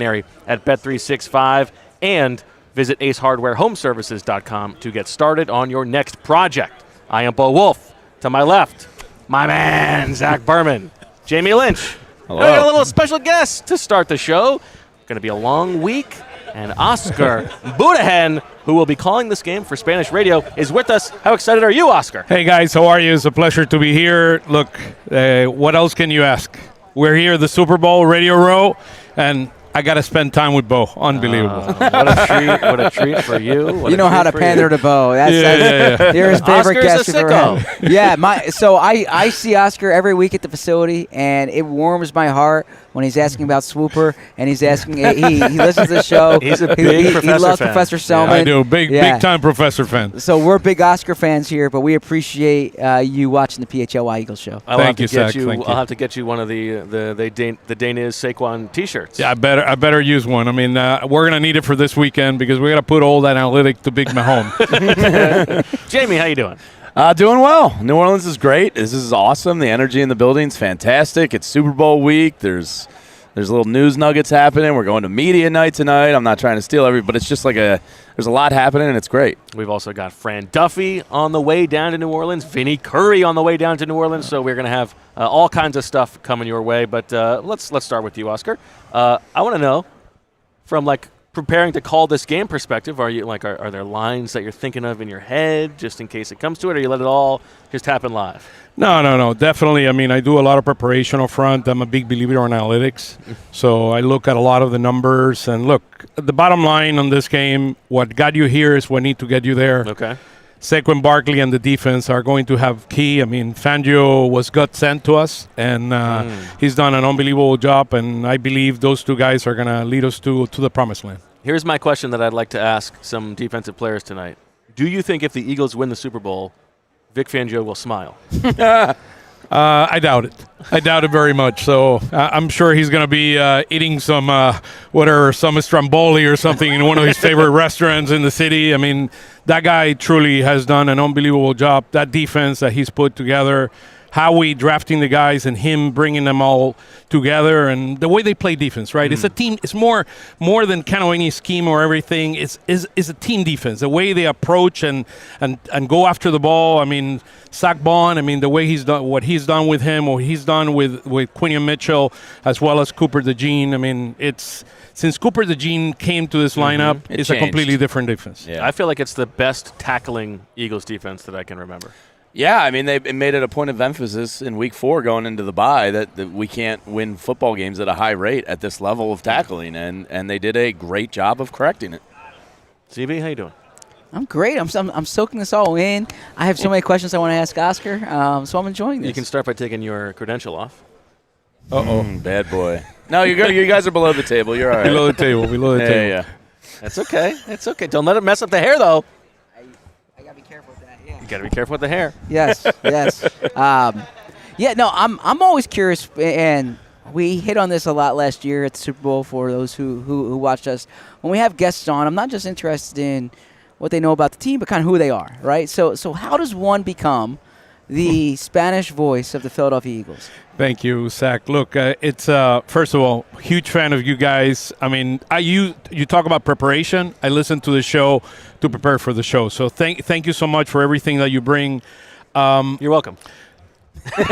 at Bet365 and visit acehardwarehomeservices.com to get started on your next project. I am Bo Wulf. To my left, my man, Zach Berman. Jamie Lynch. Hello. We got a little special guest to start the show. Going to be a long week. And Oscar Budahen, who will be calling this game for Spanish radio, is with us. How excited are you, Oscar? Hey, guys. How are you? It's a pleasure to be here. Look, what else can you ask? We're here at the Super Bowl Radio Row, and I got to spend time with Bo. Unbelievable. What a treat for you. You know how to pander to Bo. Yeah. You're his favorite Oscar's guest a you've ever had. Yeah, so I see Oscar every week at the facility, and it warms my heart when he's asking about Swooper, and he's asking. He listens to the show. He's a big Professor He loves fan. Professor Selman. I do. Big time Professor fan. So we're big Oscar fans here, but we appreciate you watching the PHLY Eagles show. Thank you, Zach. I'll have to get you one of the Daniz Saquon T-shirts. Yeah, I better use one. I mean, we're gonna need it for this weekend because we got to put all that analytic to Big Mahomes. Jamie, how you doing? Doing well. New Orleans is great. This is awesome. The energy in the building's fantastic. It's Super Bowl week. There's little news nuggets happening. We're going to media night tonight. I'm not trying to steal everything, but it's just like there's a lot happening, and it's great. We've also got Fran Duffy on the way down to New Orleans, Vinny Curry on the way down to New Orleans. So we're going to have all kinds of stuff coming your way. But let's start with you, Oscar. I want to know, from preparing to call this game perspective, are you are there lines that you're thinking of in your head just in case it comes to it, or you let it all just happen live? No, definitely. I mean, I do a lot of preparation up front. I'm a big believer in analytics. So I look at a lot of the numbers. And look, the bottom line on this game, what got you here is what need to get you there. Okay. Saquon Barkley and the defense are going to have key. I mean, Fangio was God sent to us, and he's done an unbelievable job. And I believe those two guys are going to lead us to the promised land. Here's my question that I'd like to ask some defensive players tonight. Do you think if the Eagles win the Super Bowl, Vic Fangio will smile? I doubt it. I doubt it very much. So I'm sure he's going to be eating some stromboli or something in one of his favorite restaurants in the city. I mean, that guy truly has done an unbelievable job. That defense that he's put together, how we drafting the guys and him bringing them all together, and the way they play defense, right? It's a team. It's more than kind of any scheme or everything. It's a team defense. The way they approach and go after the ball. I mean, Zach Berman, I mean, the way he's done, what he's done with him, what he's done with Quinyon Mitchell, as well as Cooper DeJean. I mean, since Cooper DeJean came to this lineup, it's a completely different defense. Yeah. I feel like it's the best tackling Eagles defense that I can remember. Yeah, I mean, they made it a point of emphasis in Week 4 going into the bye that we can't win football games at a high rate at this level of tackling, and they did a great job of correcting it. CB, how you doing? I'm great. I'm soaking this all in. I have so many questions I want to ask Oscar, so I'm enjoying this. You can start by taking your credential off. Bad boy. No, you guys are below the table. You're all right. Below the table. Yeah. That's okay. It's okay. Don't let it mess up the hair, though. I got to be careful with that, yeah. You got to be careful with the hair. Yes. I'm always curious, and we hit on this a lot last year at the Super Bowl for those who watched us. When we have guests on, I'm not just interested in what they know about the team, but kind of who they are, right? So how does one become the Spanish voice of the Philadelphia Eagles? Thank you, Zach. Look, it's first of all, huge fan of you guys. I mean, you talk about preparation. I listen to the show to prepare for the show. So thank you so much for everything that you bring. You're welcome. I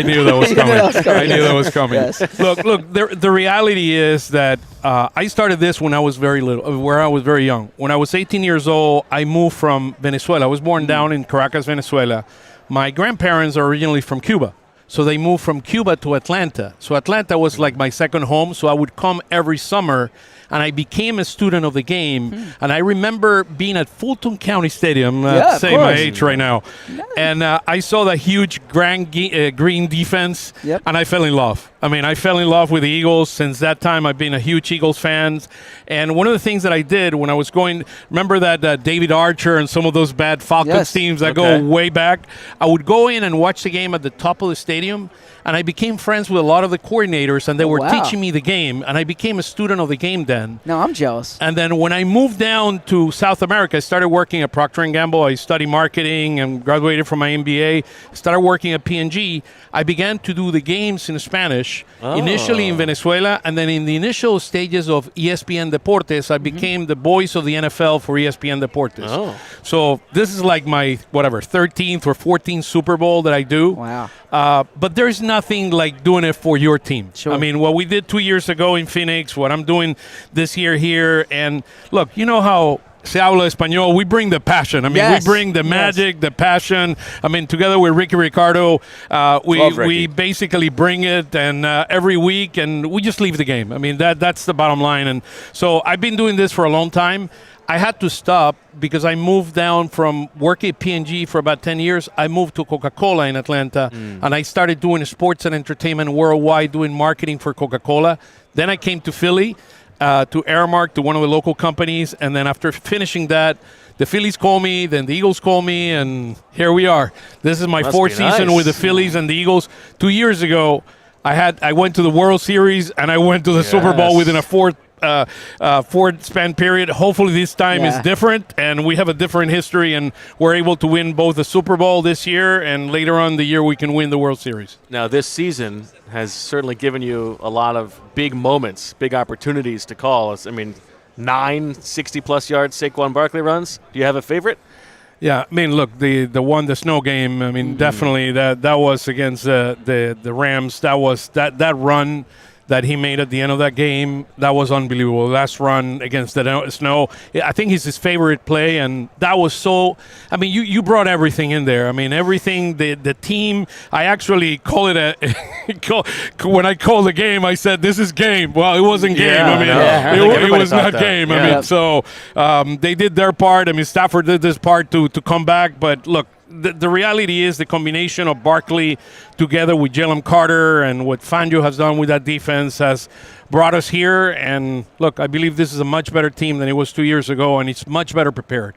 knew that was coming. I knew that was coming. Yes. Look. The reality is that I started this when I was very little, where I was very young. When I was 18 years old, I moved from Venezuela. I was born down in Caracas, Venezuela. My grandparents are originally from Cuba, so they moved from Cuba to Atlanta. So Atlanta was like my second home. So I would come every summer, and I became a student of the game. And I remember being at Fulton County Stadium, saying my age right now, and I saw that huge green defense, and I fell in love. I mean, I fell in love with the Eagles. Since that time, I've been a huge Eagles fan. And one of the things that I did when I was going, remember that David Archer and some of those bad Falcons teams that go way back? I would go in and watch the game at the top of the stadium, and I became friends with a lot of the coordinators, and they were wow. teaching me the game, and I became a student of the game then. No, I'm jealous. And then when I moved down to South America, I started working at Procter & Gamble. I studied marketing and graduated from my MBA. Started working at P&G. I began to do the games in Spanish, initially in Venezuela, and then in the initial stages of ESPN Deportes, I became the voice of the NFL for ESPN Deportes. Oh. So this is like my, 13th or 14th Super Bowl that I do. Wow. But there's nothing like doing it for your team. Sure. I mean, what we did 2 years ago in Phoenix, what I'm doing this year here, and look, you know how se habla español, we bring the passion. I mean, Yes. we bring the magic, the passion. I mean, together with Ricky Ricardo, we basically bring it, and every week, and we just leave the game. I mean, that's the bottom line. And so I've been doing this for a long time. I had to stop because I moved down from working at P&G for about 10 years. I moved to Coca-Cola in Atlanta, and I started doing sports and entertainment worldwide, doing marketing for Coca-Cola. Then I came to Philly, to Aramark, to one of the local companies, and then after finishing that, the Phillies call me, then the Eagles call me, and here we are. This is my fourth season with the Phillies and the Eagles. 2 years ago, I went to the World Series, and I went to the Super Bowl within a four-span period. Hopefully this time is different, and we have a different history, and we're able to win both the Super Bowl this year, and later on the year we can win the World Series. Now, this season has certainly given you a lot of big moments, big opportunities to call. I mean, 9 60-plus yard Saquon Barkley runs. Do you have a favorite? Yeah, I mean, look, the snow game. I mean, definitely that was against the Rams. That run that he made at the end of that game, that was unbelievable. Last run against the snow, I think it's his favorite play, and that was so. I mean, you brought everything in there. I mean, everything. The team. I actually call it when I call the game, I said this is game. Well, it wasn't game. Yeah, I mean, it was not that. game. Yeah. I mean, so they did their part. I mean, Stafford did this part to come back, but look. The reality is the combination of Barkley together with Jalen Carter and what Fangio has done with that defense has brought us here. And, look, I believe this is a much better team than it was 2 years ago, and it's much better prepared.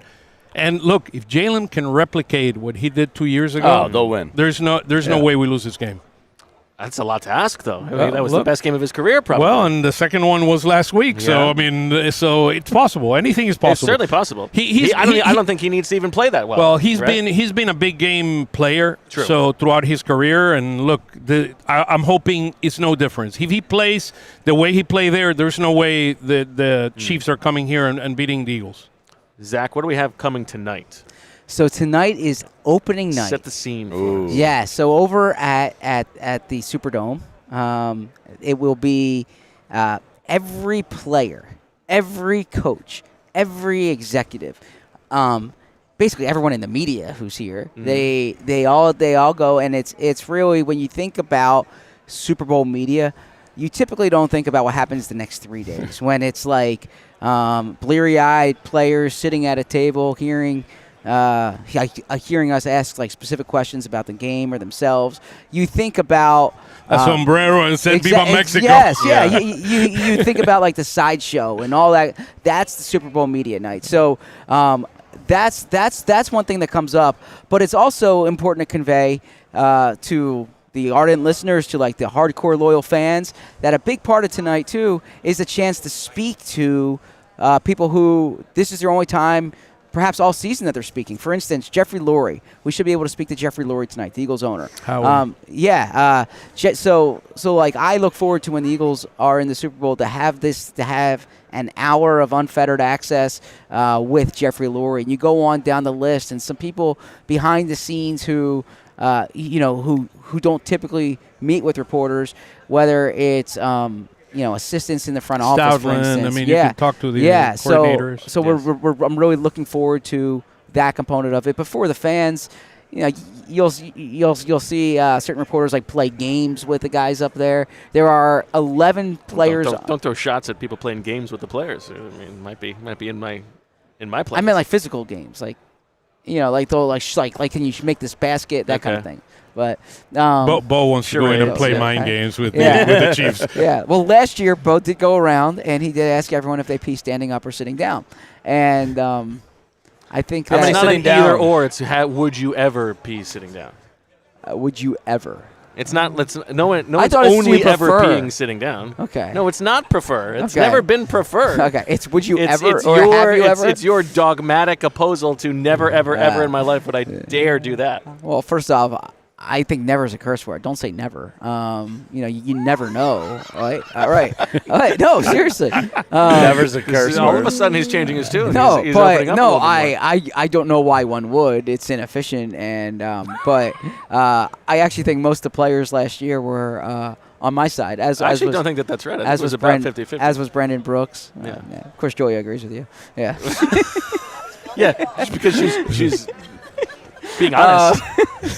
And, look, if Jalen can replicate what he did 2 years ago, they'll win. There's no way we lose this game. That's a lot to ask, though. I mean, that was the best game of his career, probably. Well, and the second one was last week. So, I mean, so it's possible. Anything is possible. It's certainly possible. I don't think he needs to even play that well. Well, he's been a big game player. True. So throughout his career, and look, I'm hoping it's no difference. If he plays the way he played there's no way the Chiefs are coming here and beating the Eagles. Zach, what do we have coming tonight? So tonight is opening night. Set the scene. Ooh. Yeah, so over at the Superdome, it will be every player, every coach, every executive, basically everyone in the media who's here. Mm-hmm. They all go, and it's really, when you think about Super Bowl media, you typically don't think about what happens the next 3 days when it's like bleary-eyed players sitting at a table hearing us ask like specific questions about the game or themselves. You think about a sombrero and said Viva Mexico. Yes, yeah. You think about like the sideshow and all that. That's the Super Bowl media night. So that's one thing that comes up. But it's also important to convey to the ardent listeners, to like the hardcore loyal fans, that a big part of tonight too is a chance to speak to people who this is their only time, perhaps all season, that they're speaking. For instance, Jeffrey Lurie. We should be able to speak to Jeffrey Lurie tonight, the Eagles owner. So like I look forward to when the Eagles are in the Super Bowl to have an hour of unfettered access with Jeffrey Lurie. And you go on down the list, and some people behind the scenes who who don't typically meet with reporters, whether it's assistants in the front office, for instance. I mean, you can talk to the coordinators. So I'm really looking forward to that component of it. But for the fans, you'll see certain reporters like play games with the guys up there. There are 11 players. Don't throw shots at people playing games with the players. I mean, it might be in my place. I meant like physical games, like like they'll like can you make this basket, that kind of thing. But Bo wants to go in and play mind games with the Chiefs. Yeah. Well, last year Bo did go around, and he did ask everyone if they pee standing up or sitting down, and I think it's that's not an either or. It's would you ever pee sitting down? Would you ever? It's not. No one's thought it's only to ever prefer. peeing sitting down. Okay. No, it's not prefer. It's Okay. never been preferred. Okay. Would you It's ever or your, have you it's, ever? it's your dogmatic opposal to never, ever, ever in my life would I dare do that. Well, first off, I think never is a curse word. Don't say never. You never know. Right? All right. No, seriously. Never's a curse All word. of a sudden, he's changing his tune. No, he's but opening up a no, little bit more. I don't know why one would. It's inefficient, and but I actually think most of the players last year were on my side. I actually don't think that's right. I think As it was was about Brandon, 50-50. as was Brandon Brooks. Yeah. Of course, Julia agrees with you. Yeah. Yeah, just because she's being honest.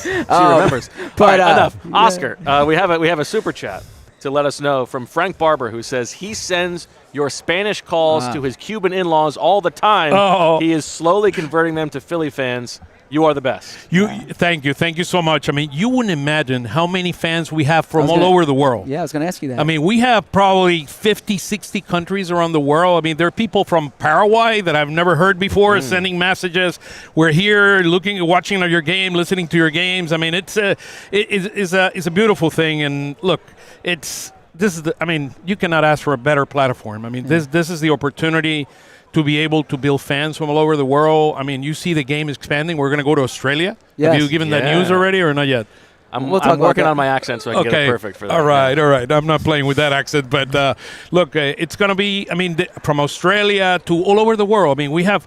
She remembers. but, All right, enough. yeah. Oscar, we have a super chat to let us know from Frank Barber, who says he sends your Spanish calls to his Cuban in-laws all the time. Oh. He is slowly converting them to Philly fans. You are the best. Thank you so much. I mean, you wouldn't imagine how many fans we have from I was all gonna- over the world. Yeah, I was going to ask you that. I mean, we have probably 50, 60 countries around the world. I mean, there are people from Paraguay that I've never heard before sending messages. We're here watching your game, listening to your games. I mean, it's a beautiful thing. And look, you cannot ask for a better platform. I mean, this is the opportunity to be able to build fans from all over the world. I mean, you see the game expanding. We're going to go to Australia. Yes. Have you given that news already or not yet? We'll talk I'm about working that. on my accent so I can get it perfect for that. All right. I'm not playing with that accent, but look, it's going to be. I mean, from Australia to all over the world. I mean, we have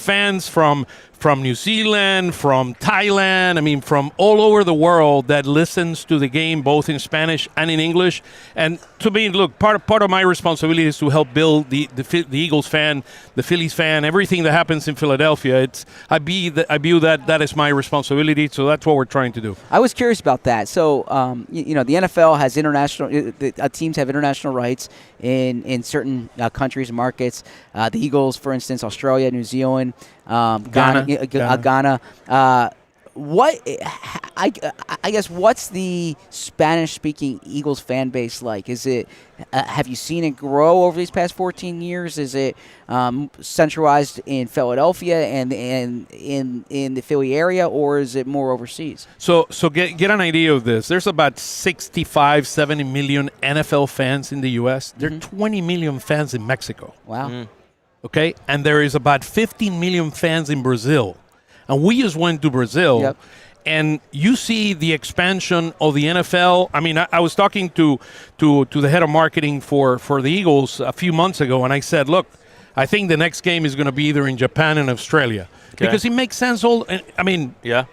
fans from New Zealand, from Thailand. I mean, from all over the world that listens to the game both in Spanish and in English. And to me, look, part of my responsibility is to help build the Eagles fan, the Phillies fan, everything that happens in Philadelphia. I view that as my responsibility. So that's what we're trying to do. I was curious about that. So, the NFL has teams have international rights in certain countries and markets. The Eagles, for instance, Australia, New Zealand, Ghana. I guess what's the Spanish-speaking Eagles fan base like? Is it have you seen it grow over these past 14 years? Is it centralized in Philadelphia and in the Philly area, or is it more overseas? So get an idea of this. There's about 65, 70 million NFL fans in the U.S. There are 20 million fans in Mexico. Wow. Okay, and there is about 15 million fans in Brazil. And we just went to Brazil, Yep. and you see the expansion of the NFL. I mean, I was talking to the head of marketing for the Eagles a few months ago, and I said, look, I think the next game is going to be either in Japan and Australia. Okay. Because it makes sense. Yeah.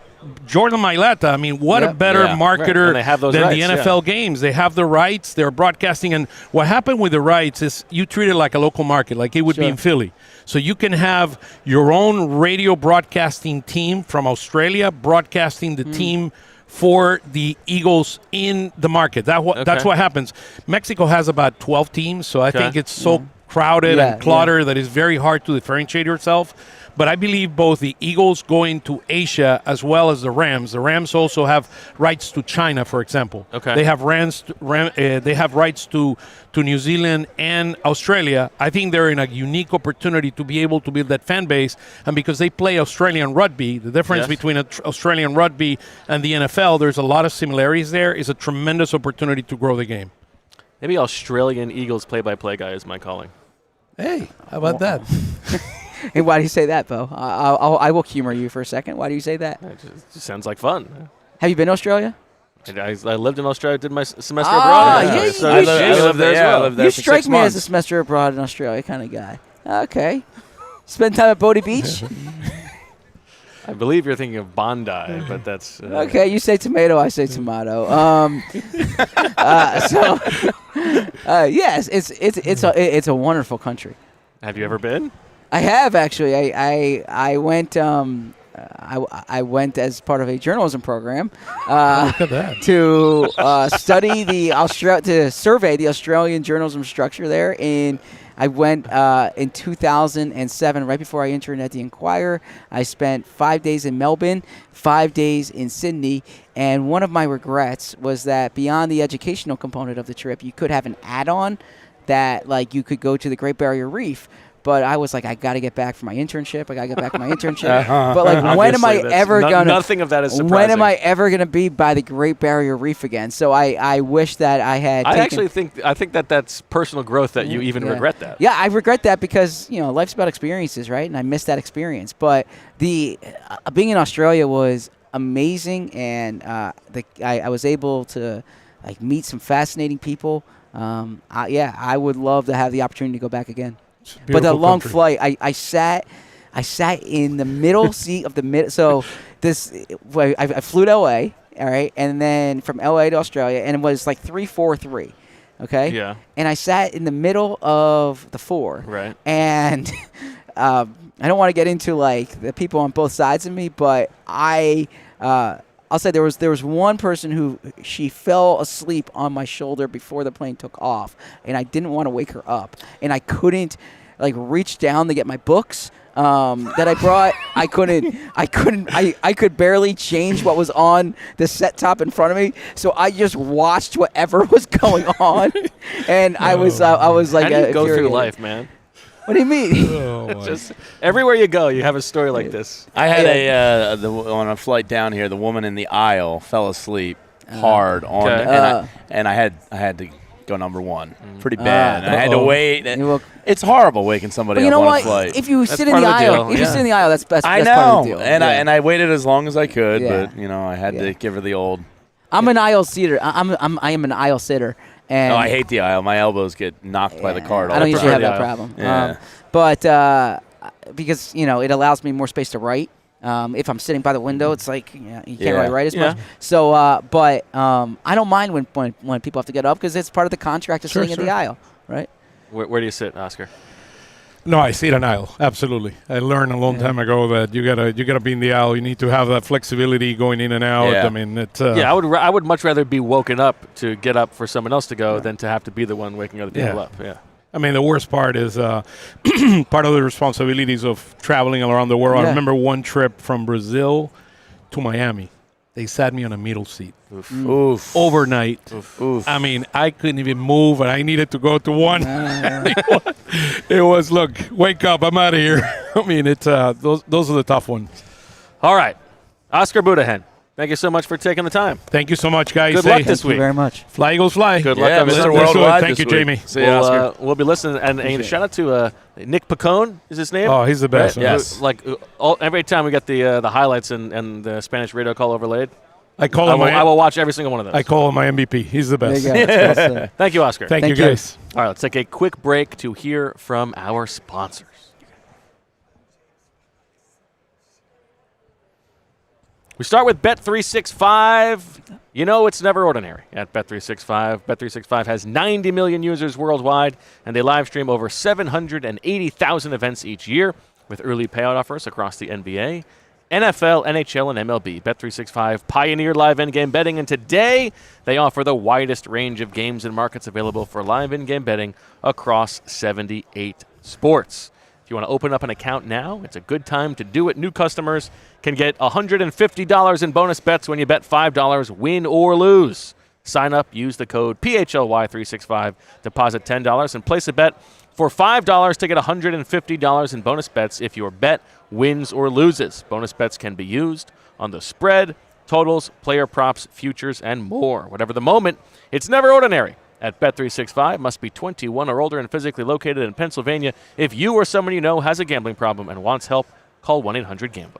Jordan Mailata, I mean, what a Yep. better Yeah, marketer right. And they have those than rights, the NFL games. They have the rights, they're broadcasting. And what happened with the rights is you treat it like a local market, like it would be Sure. in Philly. So you can have your own radio broadcasting team from Australia broadcasting the team for the Eagles in the market. That's what happens. Mexico has about 12 teams, so I think it's so crowded and cluttered that it's very hard to differentiate yourself. But I believe both the Eagles going to Asia as well as the Rams. The Rams also have rights to China, for example. Okay. They have they have rights to New Zealand and Australia. I think they're in a unique opportunity to be able to build that fan base. And because they play Australian rugby, the difference between Australian rugby and the NFL, there's a lot of similarities there. It's a tremendous opportunity to grow the game. Maybe Australian Eagles play-by-play guy is my calling. Hey, how about that? Hey, why do you say that, Bo? I will humor you for a second. Why do you say that? It just sounds like fun. Have you been to Australia? I lived in Australia, did my semester abroad. yeah, So you Jamie lived there as I well. lived there You for strike 6 me as months. a semester abroad in Australia kind of guy. Okay. Spend time at Bodie Beach? I believe you're thinking of Bondi, but that's Okay, you say tomato, I say tomato. Yes, it's a wonderful country. Have you ever been? I have actually. I went. I went as part of a journalism program Look at that. to study to survey the Australian journalism structure there. And I went in 2007, right before I interned at the Enquirer. I spent 5 days in Melbourne, 5 days in Sydney, and one of my regrets was that beyond the educational component of the trip, you could have an add-on that, like, you could go to the Great Barrier Reef. But I was like, I got to get back for my internship. But like, when am I ever gonna? Nothing of that is surprising. When am I ever gonna be by the Great Barrier Reef again? So I wish that I had. I think that's personal growth that you even regret that. Yeah, I regret that because life's about experiences, right? And I missed that experience. But the being in Australia was amazing, and I was able to like meet some fascinating people. I would love to have the opportunity to go back again. But the long flight, I sat in the middle seat of the mid. So I flew to LA, all right, and then from LA to Australia, and it was like 3-4-3, okay. Yeah. And I sat in the middle of the 4. Right. And I don't want to get into like the people on both sides of me, but I'll say there was one person who she fell asleep on my shoulder before the plane took off, and I didn't want to wake her up, and I couldn't like reach down to get my books that I brought. I could barely change what was on the set top in front of me, so I just watched whatever was going on, and I was like, how do you go through life, man? What do you mean? Just everywhere you go, you have a story like this. I had on a flight down here, the woman in the aisle fell asleep hard on, and I had to go number 1, pretty bad. And I had to wait. It's horrible waking somebody up on a flight. If you sit in the aisle, that's best. I know, part of the deal. And I waited as long as I could, but I had to give her the old. I'm an aisle sitter. I am an aisle sitter. And I hate the aisle. My elbows get knocked by the cart. I don't usually have that problem. Yeah. But because it allows me more space to write. If I'm sitting by the window, it's like you can't really write as much. So, but I don't mind when people have to get up because it's part of the contract of sitting in the aisle, right? Where do you sit, Oscar? No, I sit an aisle. Absolutely. I learned a long time ago that you gotta be in the aisle. You need to have that flexibility going in and out. Yeah. I mean, it's I would much rather be woken up to get up for someone else to go than to have to be the one waking other people up. Yeah. I mean, the worst part is part of the responsibilities of traveling around the world. I remember one trip from Brazil to Miami. They sat me on a middle seat. Oof. Overnight. Oof. I mean, I couldn't even move, and I needed to go to one. It was, look, wake up, I'm out of here. I mean, it's those are the tough ones. All right. Oscar Budahen, thank you so much for taking the time. Thank you so much, guys. Good luck this week. Thank you very much. Fly, Eagles, fly. Good luck. Mr. Worldwide. Thank you, Jamie. See you, Oscar. We'll be listening. And shout out to Nick Picone is his name. Oh, he's the best. Right? Yes. Every time we get the highlights and the Spanish radio call overlaid, I will watch every single one of those. I call him my MVP. He's the best. There you go. Thank you, Oscar. Thank you, guys. All right, let's take a quick break to hear from our sponsors. We start with Bet365. It's never ordinary at Bet365. Bet365 has 90 million users worldwide, and they live stream over 780,000 events each year with early payout offers across the NBA, NFL, NHL, and MLB. Bet365 pioneered live in-game betting, and today they offer the widest range of games and markets available for live in-game betting across 78 sports. If you want to open up an account now, it's a good time to do it. New customers can get $150 in bonus bets when you bet $5, win or lose. Sign up, use the code PHLY365, deposit $10, and place a bet for $5 to get $150 in bonus bets if your bet wins or loses. Bonus bets can be used on the spread, totals, player props, futures, and more. Whatever the moment, it's never ordinary. At Bet365, must be 21 or older and physically located in Pennsylvania. If you or someone you know has a gambling problem and wants help, call 1-800-GAMBLER.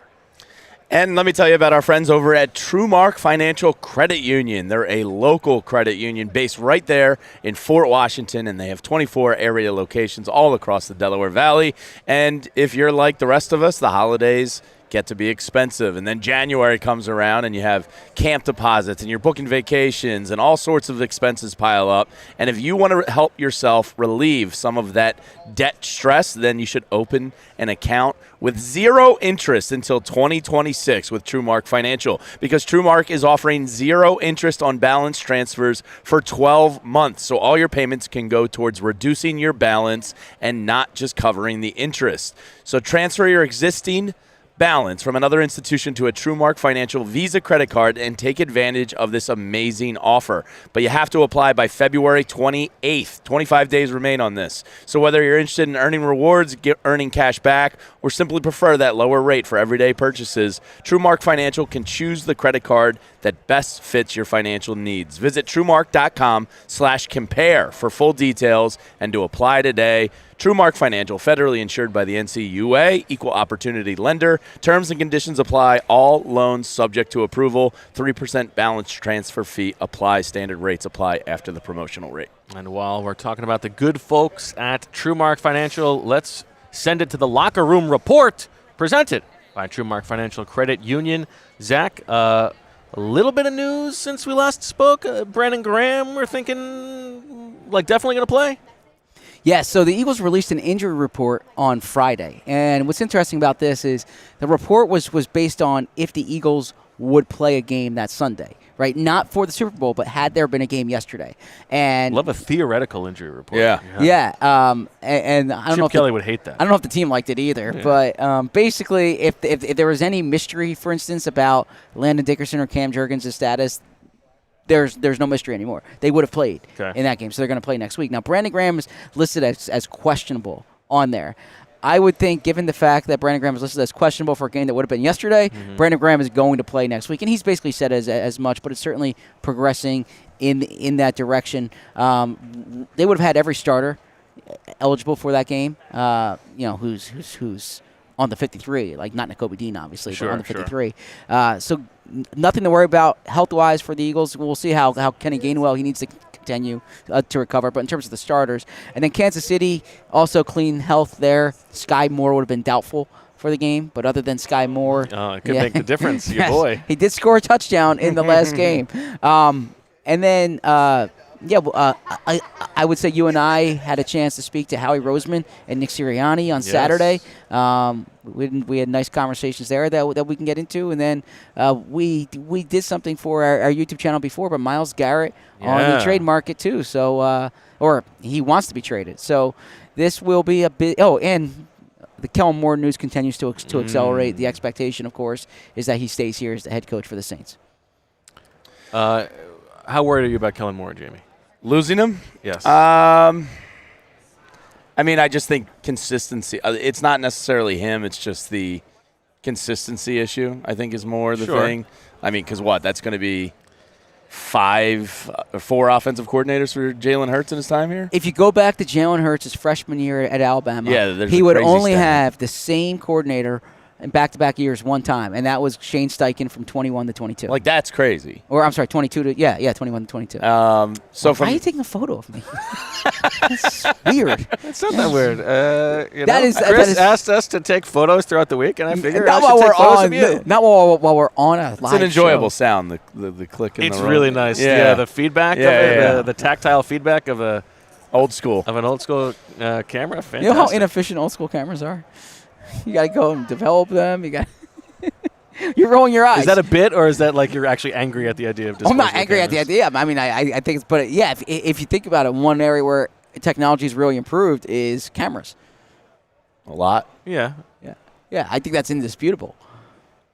And let me tell you about our friends over at Trumark Financial Credit Union. They're a local credit union based right there in Fort Washington, and they have 24 area locations all across the Delaware Valley. And if you're like the rest of us, the holidays get to be expensive, and then January comes around and you have camp deposits and you're booking vacations and all sorts of expenses pile up. And if you want to help yourself relieve some of that debt stress, then you should open an account with 0 interest until 2026 with Trumark Financial, because Trumark is offering 0 interest on balance transfers for 12 months. So all your payments can go towards reducing your balance and not just covering the interest. So transfer your existing balance from another institution to a Trumark Financial Visa credit card and take advantage of this amazing offer. But you have to apply by February 28th. 25 days remain on this. So whether you're interested in earning rewards, earning cash back, or simply prefer that lower rate for everyday purchases, Trumark Financial can choose the credit card that best fits your financial needs. Visit trumark.com/compare for full details and to apply today. Trumark Financial, federally insured by the NCUA, equal opportunity lender. Terms and conditions apply. All loans subject to approval. 3% balance transfer fee applies. Standard rates apply after the promotional rate. And while we're talking about the good folks at Trumark Financial, let's send it to the Locker Room Report, presented by Trumark Financial Credit Union. Zach, a little bit of news since we last spoke. Brandon Graham, we're thinking, definitely going to play? Yes, so the Eagles released an injury report on Friday. And what's interesting about this is the report was based on if the Eagles would play a game that Sunday, right? Not for the Super Bowl, but had there been a game yesterday. And love a theoretical injury report. Yeah. And I don't know if Kelly would hate that. I don't know if the team liked it either. Yeah. But basically, if there was any mystery, for instance, about Landon Dickerson or Cam Jurgens' status, there's no mystery anymore. They would have played in that game, so they're going to play next week. Now, Brandon Graham is listed as questionable on there. I would think, given the fact that Brandon Graham is listed as questionable for a game that would have been yesterday, Brandon Graham is going to play next week, and he's basically said as much, but it's certainly progressing in that direction. They would have had every starter eligible for that game, who's on the 53, not Nakobe Dean, obviously, but on the 53. So nothing to worry about health-wise for the Eagles. We'll see how Kenny Gainwell, he needs to continue to recover. But in terms of the starters, and then Kansas City, also clean health there. Sky Moore would have been doubtful for the game, but other than Sky Moore. It could make the difference, your boy. He did score a touchdown in the last game. And then I would say you and I had a chance to speak to Howie Roseman and Nick Sirianni on Saturday. We had nice conversations there that we can get into. And then we did something for our YouTube channel before, but Myles Garrett on the trade market too. So or he wants to be traded. So this will be a bit. Oh, and the Kellen Moore news continues to accelerate. The expectation, of course, is that he stays here as the head coach for the Saints. How worried are you about Kellen Moore, Jamie? Losing him? Yes. I just think consistency. It's not necessarily him. It's just the consistency issue, I think, is more the thing. Because that's going to be 4 offensive coordinators for Jalen Hurts in his time here? If you go back to Jalen Hurts' freshman year at Alabama, he would only have the same coordinator in back-to-back years one time, and that was Shane Steichen from 21 to 22. That's crazy. Or, I'm sorry, 22 to, 21 to 22. Why are you taking a photo of me? That's weird. It's not that weird. Chris asked us to take photos throughout the week, and I figured not I should take photos of you. Not while we're on a live It's an enjoyable show. sound, the click in the It's room. really nice. Yeah, the feedback of it, the tactile feedback of an old school camera. Fantastic. You know how inefficient old school cameras are? You got to go and develop them. You're rolling your eyes. Is that a bit, or is that you're actually angry at the idea of disposable I'm not angry at the idea. I think it's, but yeah, if you think about it, one area where technology has really improved is cameras. A lot. Yeah. I think that's indisputable.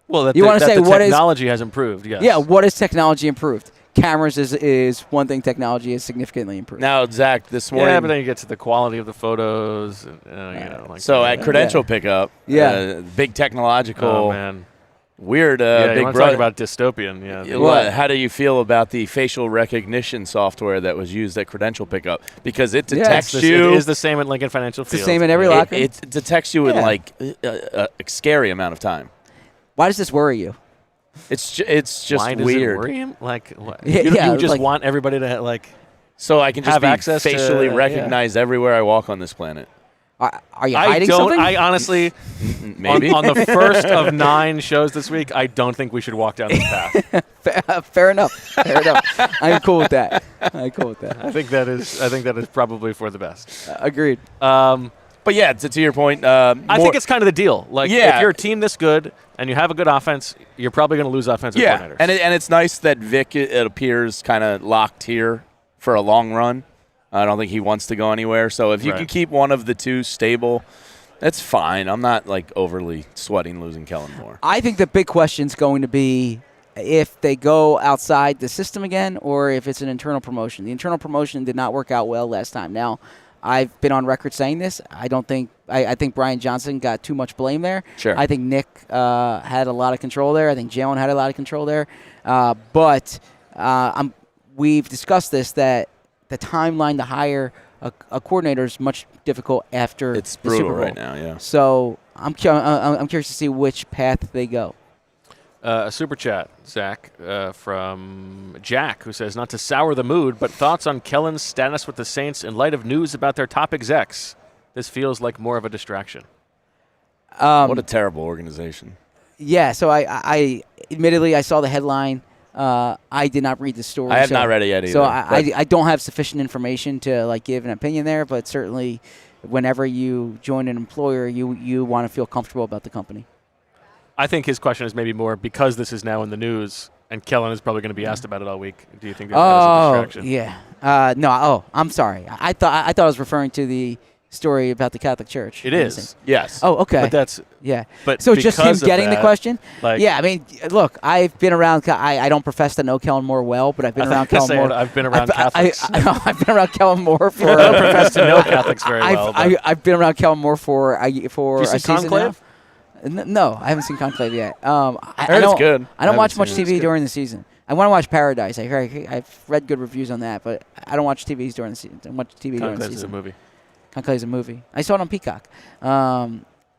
Well, you want to say what technology has improved, yes. Yeah, what has technology improved? Cameras is one thing technology has significantly improved. Now, Zach, this morning. Yeah, but then you get to the quality of the photos. So at credential pickup, big technological, weird big brother. Talk about dystopian. Yeah. How do you feel about the facial recognition software that was used at credential pickup? Because it detects you. It is the same at Lincoln Financial Field. It's the same in every locker. It detects you in a scary amount of time. Why does this worry you? It's just Why does weird. It worry him? What? You you just want everybody to so I can just have be access facially recognized everywhere I walk on this planet. Are you hiding something? I honestly, maybe on the first of 9 shows this week, I don't think we should walk down this path. Fair enough. I'm cool with that. I think that is probably for the best. Agreed. But yeah, to your point, I think it's kind of the deal. If you're a team this good and you have a good offense, you're probably going to lose offensive coordinators. and it's nice that Vic it appears kind of locked here for a long run. I don't think he wants to go anywhere. So if you can keep one of the two stable, That's fine. I'm not like overly sweating losing Kellen Moore. I think the big question is going to be if they go outside the system again or if it's an internal promotion. The internal promotion did not work out well last time. Now, I've been on record saying this. I think Brian Johnson got too much blame there. Sure. I think Nick had a lot of control there. I think Jalen had a lot of control there. But we've discussed this, that the timeline to hire a coordinator is much difficult after It's the Super brutal Bowl. right now, yeah. So I'm curious to see which path they go. A super chat, Zach, from Jack, who says, not to sour the mood, but thoughts on Kellen's status with the Saints in light of news about their top execs. This feels like more of a distraction. What a terrible organization. Yeah, so I admittedly, I saw the headline. I did not read the story. I have not read it yet either. So I don't have sufficient information to give an opinion there, but certainly whenever you join an employer, you want to feel comfortable about the company. I think his question is maybe more because this is now in the news, and Kellen is probably going to be asked about it all week. Do you think that is a distraction? Yeah. No. Oh, I'm sorry. I thought I was referring to the story about the Catholic Church. It is. Yes. Oh, okay. But that's yeah. But so just him because of getting the that, question. like- yeah. I mean, look, I've been around. I don't profess to know Kellen Moore well, but I've been around Kellen Moore. I've been around Catholics. I've been around Kellen Moore for. I don't profess to know Catholics very well. I've been around Kellen Moore for Have you a seen season Conclave? now. No, I haven't seen Conclave yet. I heard it's good. I don't watch haven't much seen it. It's TV good. during the season. I want to watch Paradise. I've read good reviews on that, but I don't watch TVs during the season. I don't watch TV during the Conclave is a season. movie. Conclave is a movie. I saw it on Peacock.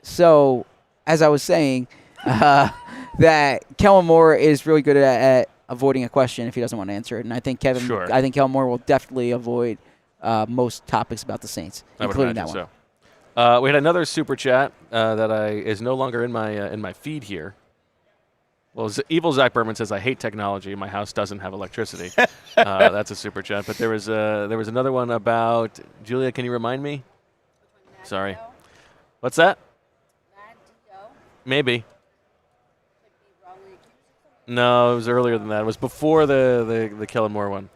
So, as I was saying, that Kellen Moore is really good at avoiding a question if he doesn't want to answer it, and I think Kellen Moore will definitely avoid most topics about the Saints, including that one. So. We had another super chat that is no longer in my feed here. Well, evil Zach Berman says, I hate technology. My house doesn't have electricity. That's a super chat. But there was another one about, Julia, can you remind me? Sorry. What's that? Maybe. No, it was earlier than that. It was before the Kellen Moore one.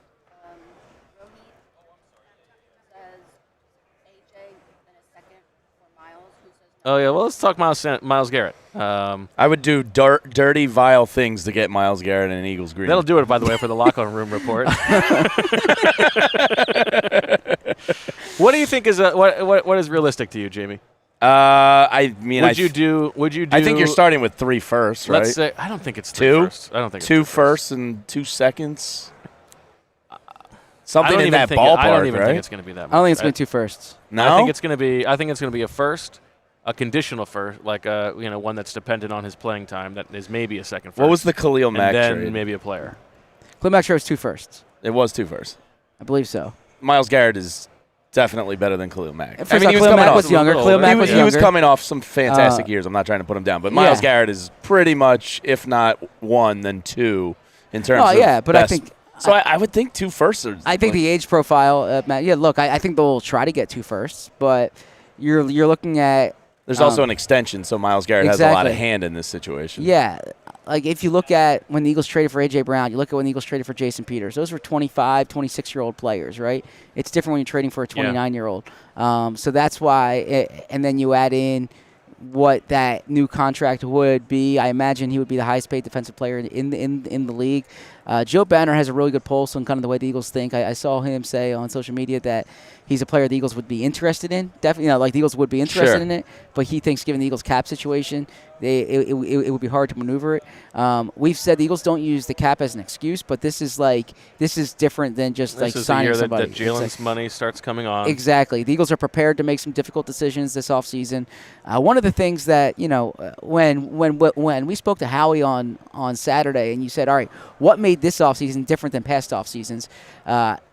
Oh, yeah. Well, let's talk Myles Garrett. I would do dirty, vile things to get Myles Garrett and an Eagles green. That'll do it, by the way, for the locker room report. What do you think is what is realistic to you, Jamie? I mean, would you do? I think you're starting with 3 firsts, right? Let's say I don't think it's 3 2 firsts. I don't think it's 2 3 firsts and 2 seconds. Something in that I ballpark, don't even right? think it's going to be that much. I don't think it's going to be 2 firsts. No, I think it's going to be a first, a conditional first, like one that's dependent on his playing time. That is maybe a second first. What was the Khalil Mack and then trade? maybe a player. Khalil Mack was 2 firsts. It was 2 firsts. I believe so. Myles Garrett is definitely better than Khalil Mack. First off, Khalil Mack was younger. Khalil Mack was He younger. was coming off some fantastic years. I'm not trying to put him down, but Myles Yeah. Garrett is pretty much, if not 1, then 2 in terms of but best. I think. So I would think 2 firsts. I think the age profile, Matt. Yeah, look, I think they'll try to get 2 firsts, but you're looking at. There's also an extension, so Myles Garrett has a lot of Exactly. hand in this situation. Yeah, like if you look at when the Eagles traded for A.J. Brown, you look at when the Eagles traded for Jason Peters. Those were 25, 26-year-old players, right? It's different when you're trading for a 29-year-old. So that's why, and then you add in what that new contract would be. I imagine he would be the highest-paid defensive player in the league. Joe Banner has a really good pulse on kind of the way the Eagles think. I saw him say on social media that he's a player the Eagles would be interested in. Definitely, like the Eagles would be interested in it, but he thinks given the Eagles' cap situation, it would be hard to maneuver it. We've said the Eagles don't use the cap as an excuse, but this is different than just This is signing the year somebody. that Jalen's money starts coming on. Exactly. The Eagles are prepared to make some difficult decisions this offseason. One of the things that, when we spoke to Howie on Saturday and you said, all right, what made this offseason different than past offseasons?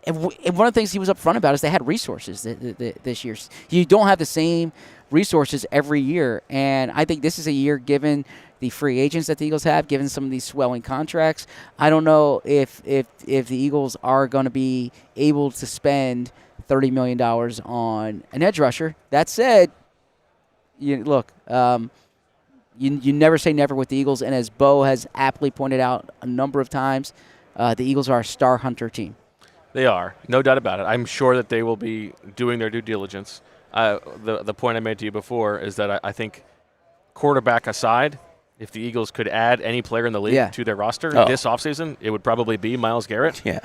And one of the things he was upfront about is they had resources this year. You don't have the same resources every year, and I think this is a year, given the free agents that the Eagles have, given some of these swelling contracts. I don't know if the Eagles are going to be able to spend $30 million on an edge rusher. That said, you never say never with the Eagles, and as Bo has aptly pointed out a number of times, the Eagles are a star hunter team. They are, no doubt about it. I'm sure that they will be doing their due diligence. the point I made to you before is that I think quarterback aside, if the Eagles could add any player in the league to their roster this offseason, it would probably be Myles Garrett. Yeah.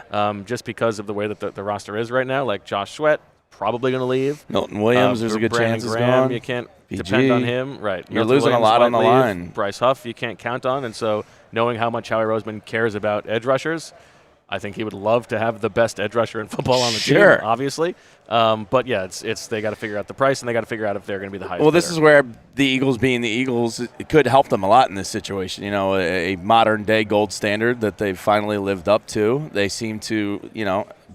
Just because of the way that the roster is right now. Like Josh Sweat, probably going to leave. Milton Williams, there's a good Brandon chance is Graham, gone. You can't PG. depend on him. Right. You're Milton losing Williams a lot on the might leave. line. Bryce Huff, you can't count on. And so knowing how much Howie Roseman cares about edge rushers, I think he would love to have the best edge rusher in football on the team, obviously. But yeah, it's they got to figure out the price and they got to figure out if they're going to be the highest. Well, this is where the Eagles being the Eagles, it could help them a lot in this situation. You know, a modern day gold standard that they've finally lived up to. They seem to,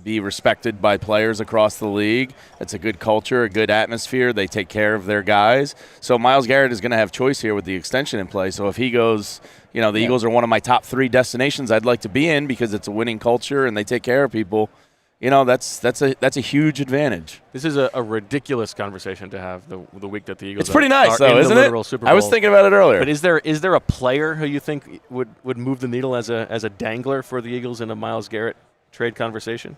be respected by players across the league. It's a good culture, a good atmosphere. They take care of their guys. So Myles Garrett is going to have choice here with the extension in place. So if he goes, the Eagles are one of my top 3 destinations I'd like to be in because it's a winning culture and they take care of people. That's a huge advantage. This is a ridiculous conversation to have the week that the Eagles. It's pretty nice, though, isn't it? Super Bowl. I was thinking about it earlier. But is there a player who you think would move the needle as a dangler for the Eagles in a Myles Garrett trade conversation?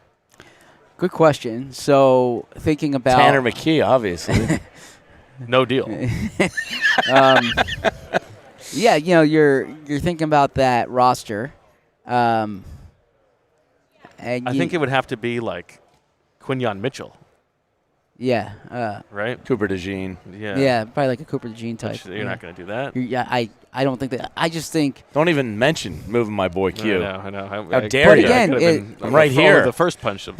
Good question. So thinking about Tanner McKee, obviously. No deal. Yeah, you're thinking about that roster. And I think it would have to be like Quinyon Mitchell, yeah, right? Cooper DeJean. yeah, probably like a Cooper DeJean type. You're not going to do that. Yeah, I don't think that. I just think. Don't even mention moving my boy Q. I know. How dare you? Again, I'm right here. The first punch of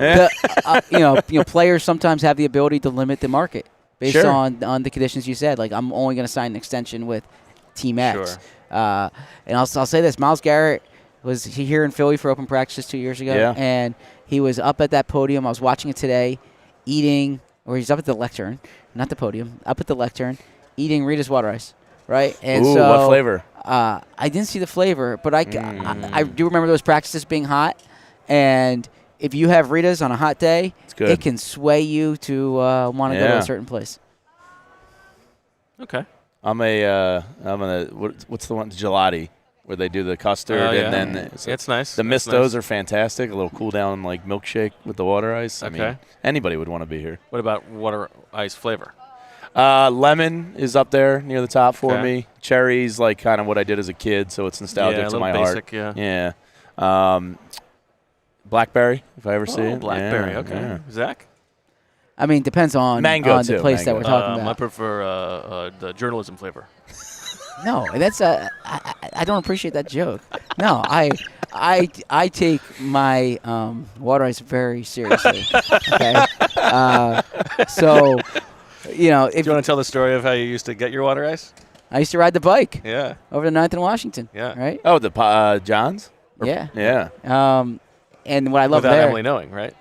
Players sometimes have the ability to limit the market based Sure. on the conditions you said. Like I'm only going to sign an extension with Team X. Sure. And I'll say this: Myles Garrett was here in Philly for open practices 2 years ago, and he was up at that podium. I was watching it today, eating, or he's up at the lectern, not the podium, up at the lectern, eating Rita's water ice, right? And Ooh, so, what flavor? I didn't see the flavor, but I do remember those practices being hot, and if you have Rita's on a hot day, it can sway you to want to go to a certain place. Okay. I'm gonna what's the one, gelati, where they do the custard and then it's nice. The mistos are fantastic. A little cool down like milkshake with the water ice. I mean, anybody would want to be here. What about water ice flavor? Lemon is up there near the top for me. Cherry's like kind of what I did as a kid, so it's nostalgic to my basic, heart. Yeah. Blackberry, if I ever see it. Blackberry. Yeah, yeah. Zach? I mean, depends on the place that we're talking about. I prefer the journalism flavor. No, that's I don't appreciate that joke. No, I take my water ice very seriously. Okay, so if do you want to tell the story of how you used to get your water ice? I used to ride the bike. Yeah. Over the 9th in Washington. Yeah. Right. Oh, the Johns. Yeah. Yeah. And what I love without there. Emily knowing, right?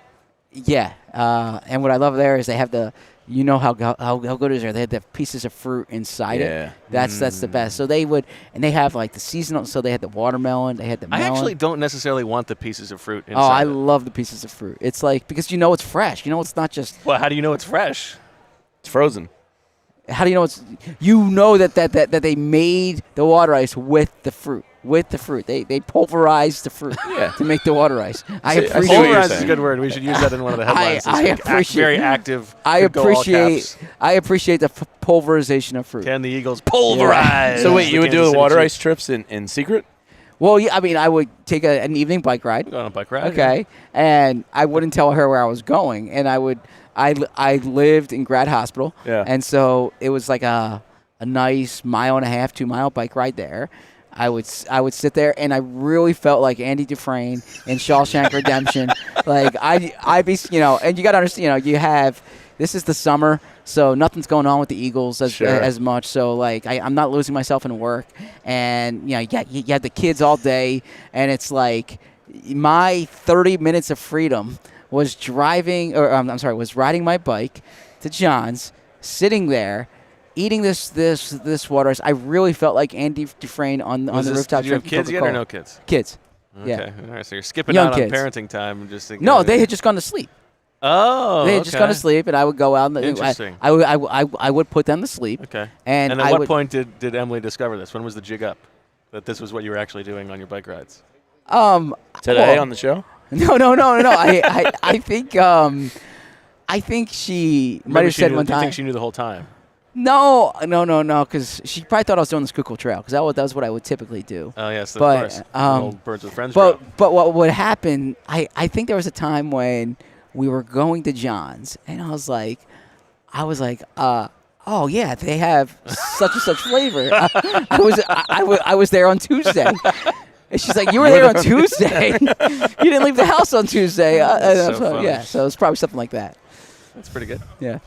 Yeah. And what I love there is they have how good is there? They had the pieces of fruit inside it. That's the best. So they have like the seasonal. So they had the watermelon. They had the melon. I actually don't necessarily want the pieces of fruit inside. Oh, I love the pieces of fruit. It's like because it's fresh. It's not just. Well, how do you know it's fresh? It's frozen. How do you know it's? You know that they made the water ice with the fruit. They pulverized the fruit to make the water ice. I appreciate pulverize is a good word. We should use that in one of the headlines. I appreciate very active. I appreciate the pulverization of fruit. Can the Eagles pulverize? So wait, you would do the water ice trips in secret? Well, yeah, I mean, I would take an evening bike ride. Go on a bike ride. Okay, and I wouldn't tell her where I was going, and I lived in Grad Hospital, and so it was like a nice 1.5 2 mile bike ride there. I would sit there, and I really felt like Andy Dufresne in Shawshank Redemption. Like I'd be, and you got to understand, this is the summer, so nothing's going on with the Eagles as much. So like I'm not losing myself in work, and you had the kids all day, and it's like my 30 minutes of freedom was was riding my bike to John's, sitting there, eating this water ice. I really felt like Andy Dufresne on the rooftop. Did you have kids yet or no kids? Kids. Okay. Yeah. All right, so you're skipping Young out kids. on parenting time and just thinking. No, they had just gone to sleep. Oh, they had just gone to sleep, and I would go out. And interesting. I would put them to sleep. Okay. And at what point did Emily discover this? When was the jig up that this was what you were actually doing on your bike rides? Today on the show? No. I think I think she might Maybe have said one Do you time. think she knew the whole time? No, because she probably thought I was doing the Schuylkill Trail, because that was what I would typically do. Oh, yes, of But, course. The old Birds with Friends But drill. what would happen, I think there was a time when we were going to John's, and I was like, oh yeah, they have such and such flavor. I was there on Tuesday. And she's like, you were there on Tuesday. You didn't leave the house on Tuesday. That's so funny. Yeah, so it's probably something like that. That's pretty good. Yeah.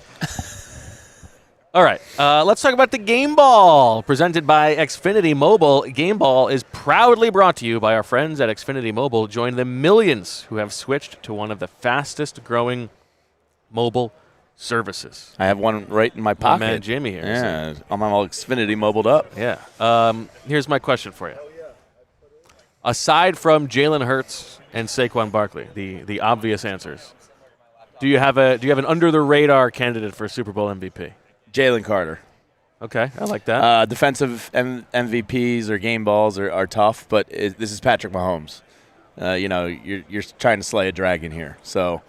All right, let's talk about the Game Ball, presented by Xfinity Mobile. Game Ball is proudly brought to you by our friends at Xfinity Mobile. Join the millions who have switched to one of the fastest-growing mobile services. I have one right in my pocket. My man Jamie here. Yeah, I'm all Xfinity mobiled up. Yeah. Here's my question for you. Aside from Jalen Hurts and Saquon Barkley, the obvious answers, do you have an under-the-radar candidate for Super Bowl MVP? Jalen Carter. Okay, I like that. Defensive MVPs or game balls are tough, but this is Patrick Mahomes. You're trying to slay a dragon here. So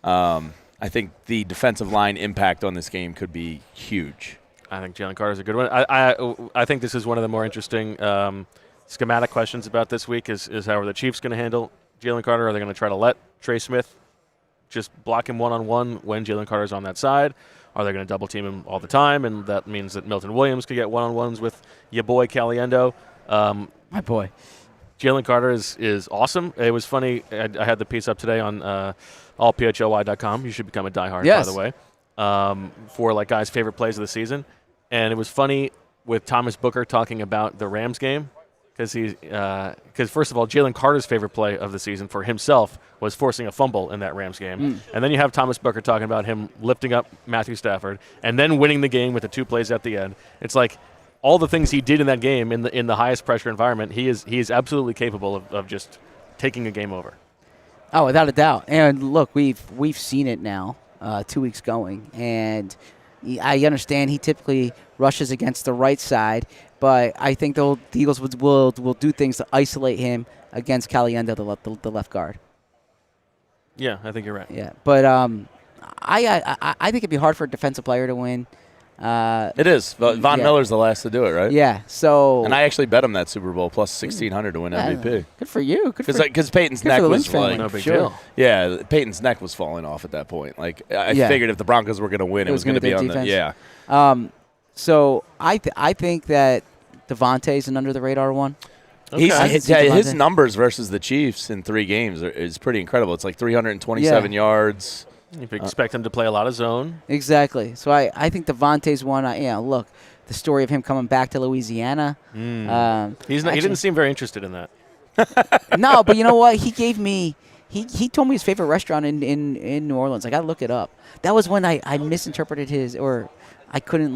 I think the defensive line impact on this game could be huge. I think Jalen Carter is a good one. I think this is one of the more interesting schematic questions about this week is how are the Chiefs going to handle Jalen Carter? Are they going to try to let Trey Smith just block him one-on-one when Jalen Carter's on that side? Are they going to double team him all the time? And that means that Milton Williams could get one-on-ones with your boy Caliendo. My boy. Jalen Carter is awesome. It was funny. I had the piece up today on ALLPHLY.com. You should become a diehard, yes. by the way, for like guys' favorite plays of the season. And it was funny with Thomas Booker talking about the Rams game. Because first of all, Jalen Carter's favorite play of the season for himself was forcing a fumble in that Rams game. And then you have Thomas Booker talking about him lifting up Matthew Stafford and then winning the game with the 2 plays at the end. It's like all the things he did in that game in the highest pressure environment, he is absolutely capable of just taking a game over. Oh, without a doubt. And look, we've seen it now, 2 weeks going, and I understand he typically rushes against the right side, but I think the Eagles will do things to isolate him against Caliendo, the left guard. Yeah, I think you're right. Yeah, but I think it'd be hard for a defensive player to win. It is. Von Miller's the last to do it, right? Yeah. So. And I actually bet him that Super Bowl plus 1,600 to win MVP. Good for you. Because Peyton's neck was like, no big deal. Yeah, Peyton's neck was falling off at that point. Like I figured if the Broncos were going to win, it was going to be on defense. So I think that DeVonta's an under the radar one. Okay. His numbers versus the Chiefs in 3 games is pretty incredible. It's like 327 yards. You expect him to play a lot of zone. Exactly. So I think DeVonta's one. Look, the story of him coming back to Louisiana. He didn't seem very interested in that. No, but you know what? He gave me. He told me his favorite restaurant in New Orleans. I got to look it up. That was when I misinterpreted his, or I couldn't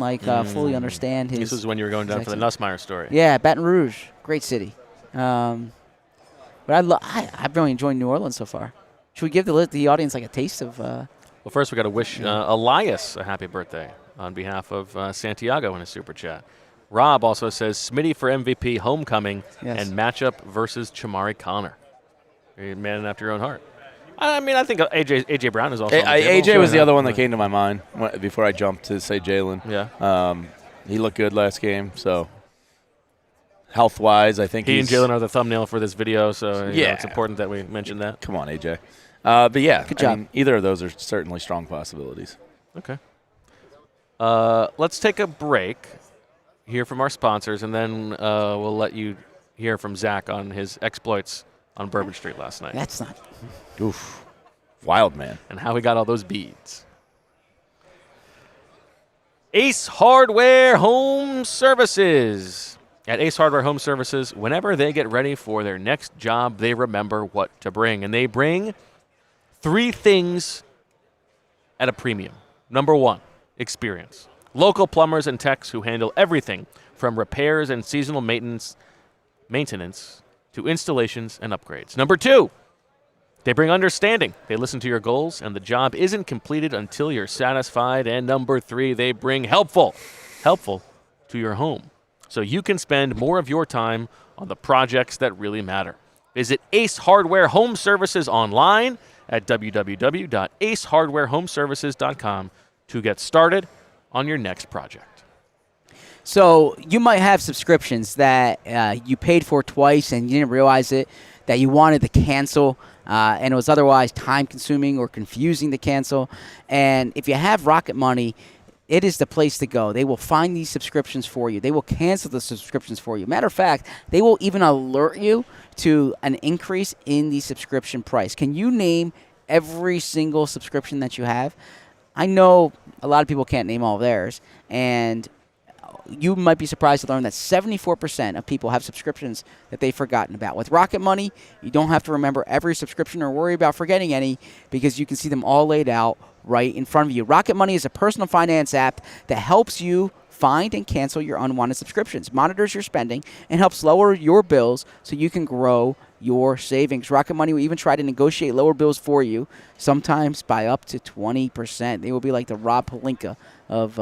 fully understand his. This is when you were going down for the Nussmeier story. Yeah, Baton Rouge, great city. But I've really enjoyed New Orleans so far. Should we give the audience like a taste of? Well, first we got to wish Elias a happy birthday on behalf of Santiago in a super chat. Rob also says Smitty for MVP, homecoming, and matchup versus Chamari Connor. You're a man after your own heart. I mean, I think AJ Brown is also. AJ was the other one that came to my mind before I jumped to say Jalen. Yeah. He looked good last game, so health-wise, I think he and Jalen are the thumbnail for this video, so it's important that we mention that. Come on, AJ. But yeah, good job. I mean, either of those are certainly strong possibilities. Okay. Let's take a break, hear from our sponsors, and then we'll let you hear from Zach on his exploits on Bourbon Street last night. That's not. Oof. Wild man. And how he got all those beads. Ace Hardware Home Services. At Ace Hardware Home Services, whenever they get ready for their next job, they remember what to bring. And they bring 3 things at a premium. Number 1, experience. Local plumbers and techs who handle everything from repairs and seasonal maintenance to installations and upgrades. Number 2, they bring understanding. They listen to your goals, and the job isn't completed until you're satisfied. And number 3, they bring helpful to your home, so you can spend more of your time on the projects that really matter. Visit Ace Hardware Home Services online at www.acehardwarehomeservices.com to get started on your next project. So you might have subscriptions that you paid for twice and you didn't realize it, that you wanted to cancel, and it was otherwise time-consuming or confusing to cancel. And if you have Rocket Money, it is the place to go. They will find these subscriptions for you. They will cancel the subscriptions for you. Matter of fact, they will even alert you to an increase in the subscription price. Can you name every single subscription that you have? I know a lot of people can't name all of theirs, and you might be surprised to learn that 74% of people have subscriptions that they've forgotten about. With Rocket Money, you don't have to remember every subscription or worry about forgetting any because you can see them all laid out right in front of you. Rocket Money is a personal finance app that helps you find and cancel your unwanted subscriptions, monitors your spending, and helps lower your bills so you can grow your savings. Rocket Money will even try to negotiate lower bills for you, sometimes by up to 20%. They will be like the Rob Pelinka of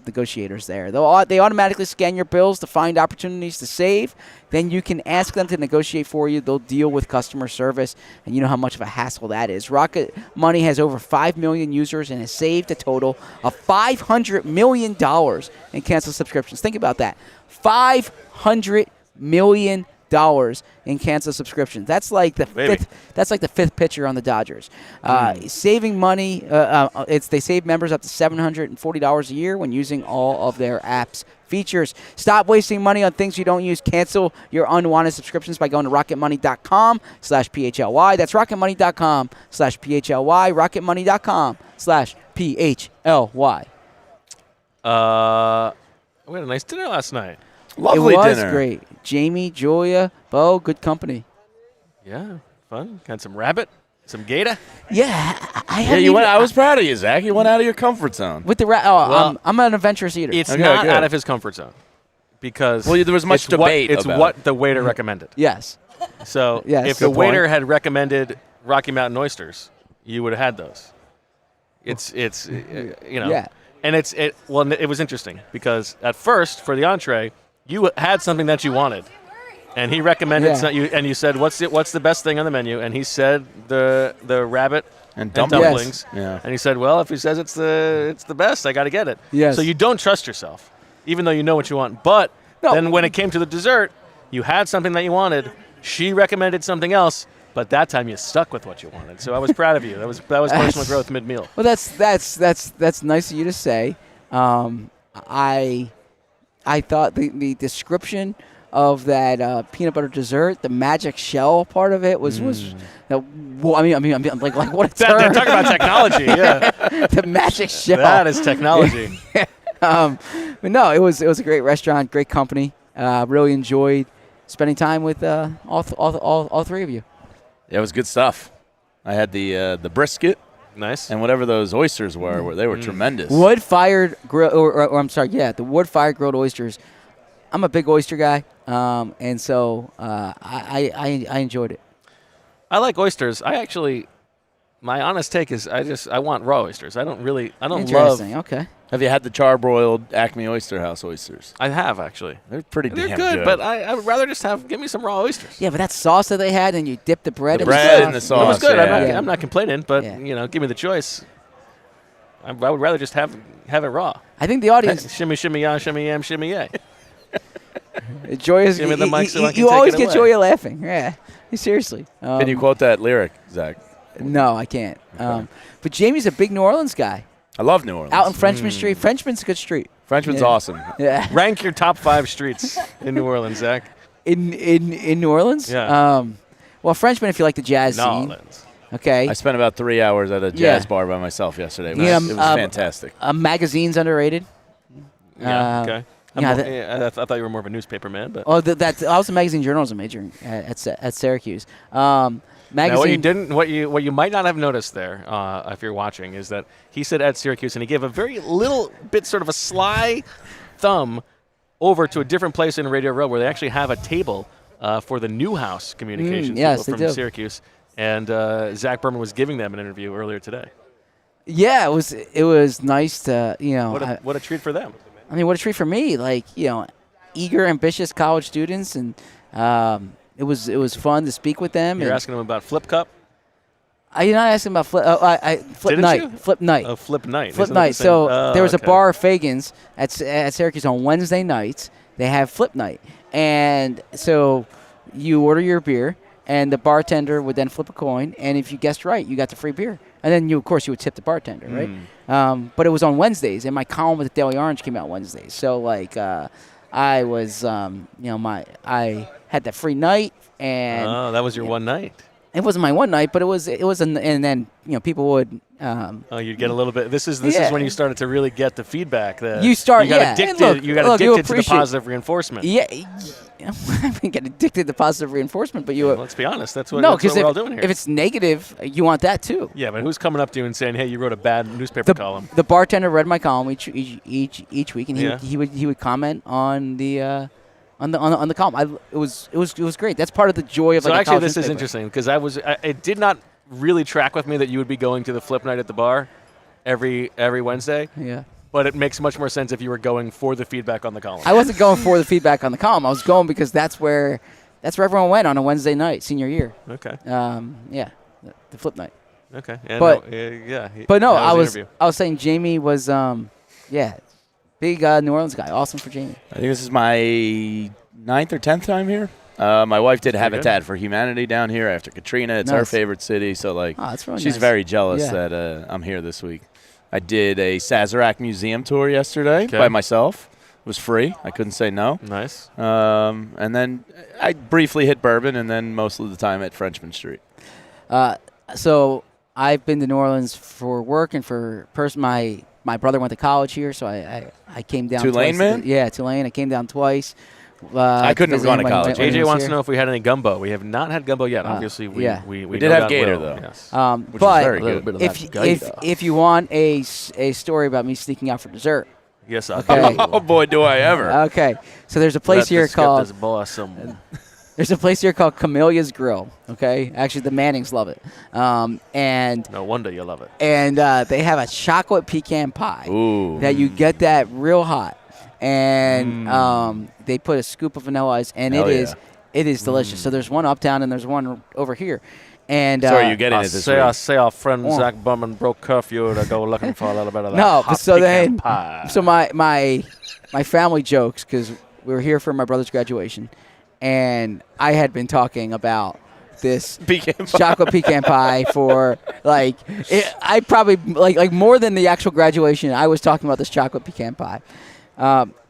negotiators there. They automatically scan your bills to find opportunities to save. Then you can ask them to negotiate for you. They'll deal with customer service, and you know how much of a hassle that is. Rocket Money has over 5 million users and has saved a total of $500 million in canceled subscriptions. Think about that. $500 million in canceled subscriptions. That's like the fifth pitcher on the Dodgers. Saving money. They save members up to $740 a year when using all of their apps features. Stop wasting money on things you don't use. Cancel your unwanted subscriptions by going to rocketmoney.com/PHLY. That's rocketmoney.com/PHLY. rocketmoney.com/PHLY. We had a nice dinner last night. Lovely It was dinner. great. Jamie, Julia, Bo, good company. Yeah, fun. Got some rabbit, some gator. Yeah, I was proud of you, Zach. You went out of your comfort zone. with the Well, I'm an adventurous eater. It's Okay, not good. out of his comfort zone because Well, there was much it's debate It's about what it. the waiter recommended. Yes. So Yes. if the Good waiter point. had recommended Rocky Mountain oysters, you would have had those. It's Yeah. and it was interesting because at first for the entree you had something that you wanted, and he recommended and you said what's the best thing on the menu, and he said the rabbit And dumplings. Yeah. And he said, well, if he says it's the best, I got to get it. Yes. So you don't trust yourself, even though you know what you want. But then when it came to the dessert, you had something that you wanted. She recommended something else, but that time you stuck with what you wanted. So I was proud of you. That was personal growth mid-meal. Well, that's nice of you to say. I thought the description of that peanut butter dessert, the magic shell part of it was like what a term. Talk about technology. Yeah, The magic shell. that is technology. But no, it was a great restaurant, great company. Really enjoyed spending time with all three of you. Yeah, it was good stuff. I had the brisket Nice. and whatever those oysters were they were tremendous. Wood-fired grill, or I'm sorry, the wood-fired grilled oysters. I'm a big oyster guy, and so I enjoyed it. I like oysters. My honest take is I want raw oysters. I don't love. Interesting. Okay. Have you had the charbroiled Acme Oyster House oysters? I have actually. They're pretty They're damn good, but I would rather just give me some raw oysters. Yeah, but that sauce that they had, and you dip the bread The in bread the and the sauce. It was sauce, good. yeah. I'm not complaining, but Yeah. give me the choice. I would rather just have it raw. I think the audience Shimmy, shimmy, ya, shimmy, yam, shimmy, yay. Joy is. Give me the mic so I can You take always it get away. Joya laughing. Yeah, seriously. Can you quote that lyric, Zach? No, I can't. But Jamie's a big New Orleans guy. I love New Orleans. Out in Frenchman Street. Frenchman's a good street. Frenchman's Yeah. awesome. Yeah. Rank your top 5 streets in New Orleans, Zach. In New Orleans. Yeah. Well, Frenchman, if you like the jazz New scene. Orleans. Okay. I spent about 3 hours at a jazz Yeah. bar by myself yesterday. It was, Yeah, it was fantastic. Magazine's underrated. Yeah. Okay. yeah, I thought you were more of a newspaper man, but. Oh, I was a magazine journalism major at Syracuse. Magazine. Now, what you might not have noticed there, if you're watching, is that he said at Syracuse, and he gave a very little bit, sort of a sly thumb, over to a different place in Radio Row where they actually have a table for the Newhouse Communications yes, people they from do. Syracuse, and Zach Berman was giving them an interview earlier today. Yeah, it was nice to What a treat for them. I mean, what a treat for me! Like eager, ambitious college students, and it was fun to speak with them. You're and asking them about Flip Cup. You're not asking about flip. Flip Didn't night. you? Flip night. Oh, flip night. Flip Isn't that night. the same- So there was okay. a bar, Fagan's, at Syracuse on Wednesday nights. They have flip night, and so you order your beer, and the bartender would then flip a coin, and if you guessed right, you got the free beer, and then of course you would tip the bartender, right? But it was on Wednesdays, and my column with the Daily Orange came out Wednesdays. So like I was, I had that free night, and Oh, that was your one night. it wasn't my one night, but it was, and then people would. You'd get a little bit. This is Yeah. when you started to really get the feedback. That You start- You got yeah. addicted. And look, you got look, you addicted to the appreciate- positive reinforcement. Yeah, I mean, get addicted to positive reinforcement, but you. Let's be honest. That's what, No, that's what because we're all doing here. if it's negative, you want that too. Yeah, but who's coming up to you and saying, "Hey, you wrote a bad newspaper column"? The bartender read my column each week, and Yeah. he would comment on the on the column. It was great. That's part of the joy of So like a actually, college this is newspaper. interesting because it did not really track with me that you would be going to the flip night at the bar every Wednesday. Yeah. But it makes much more sense if you were going for the feedback on the column. I wasn't going for the feedback on the column. I was going because that's where everyone went on a Wednesday night, senior year. Okay. Yeah, the flip night. Okay. And But- yeah. But no, how I the was interview? saying Jamie was big New Orleans guy. Awesome for Jamie. I think this is my 9th or 10th time here. My wife did good. Habitat for Humanity down here after Katrina. It's our Nice. favorite city, so Oh, that's really she's nice. very jealous Yeah. that I'm here this week. I did a Sazerac Museum tour yesterday Okay. by myself. It was free. I couldn't say no. Nice. And then I briefly hit Bourbon, and then most of the time at Frenchman Street. So I've been to New Orleans for work and for my brother went to college here, so I came down. Tulane, twice. man? Yeah, Tulane. I came down twice. I couldn't have visit gone him to when- college. when he AJ was wants here. to know if we had any gumbo. We have not had gumbo yet. Obviously, we yeah. we We no did have doubt Gator, will. though. Yes. Which But is very A little good. bit of if that gator. if you want a story about me sneaking out for dessert, Yes, I Okay. do. Oh, boy, do I ever. okay. So there's a place here called Camellia's Grill. Okay, actually the Mannings love it, and No wonder you love it. they have a chocolate pecan pie Ooh. that you get that real hot, and they put a scoop of vanilla ice, and Hell it yeah. is delicious. So there's one uptown and there's one over here, and So are you getting it this week? I say our friend Oh. Zach Berman broke curfew to go looking for a little bit of that. No, hot but so pecan then, pie. so my family jokes because we were here for my brother's graduation, and I had been talking about this Pecan pie. chocolate pecan pie for I probably like more than the actual graduation. I was talking about this chocolate pecan pie,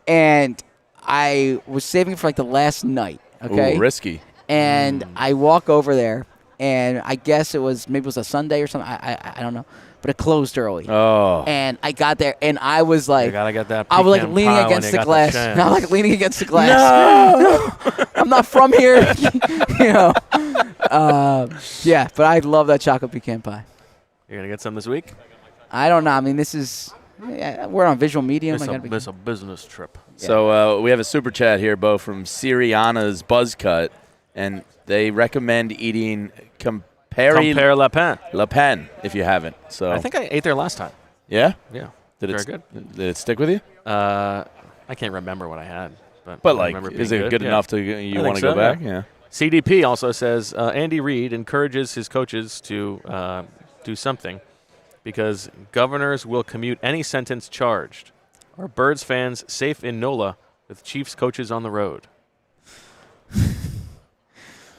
and I was saving it for like the last night. Okay, Ooh, risky. and I walk over there, and I guess maybe it was a Sunday or something. I don't know, but it closed early. Oh. And I got there, and I was you like, gotta get that. I was like pecan leaning pie when against you the got glass. chance. And I'm like leaning against the glass. No, I'm not from here. Yeah, but I love that chocolate pecan pie. You're gonna get some this week. I don't know. I mean, this is we're on visual medium. It's a business trip. So we have a super chat here, Bo, from Siriana's Buzzcut, and they recommend eating Compare La Pen. La Pen if you haven't. So I think I ate there last time. yeah, Yeah. did Very it good. Did it stick with you? I can't remember what I had, but I But remember is being it good Yeah. enough to I you think want to so, go back? yeah. Yeah. CDP also says Andy Reid encourages his coaches to do something because governors will commute any sentence charged. Are Birds fans safe in NOLA with Chiefs coaches on the road?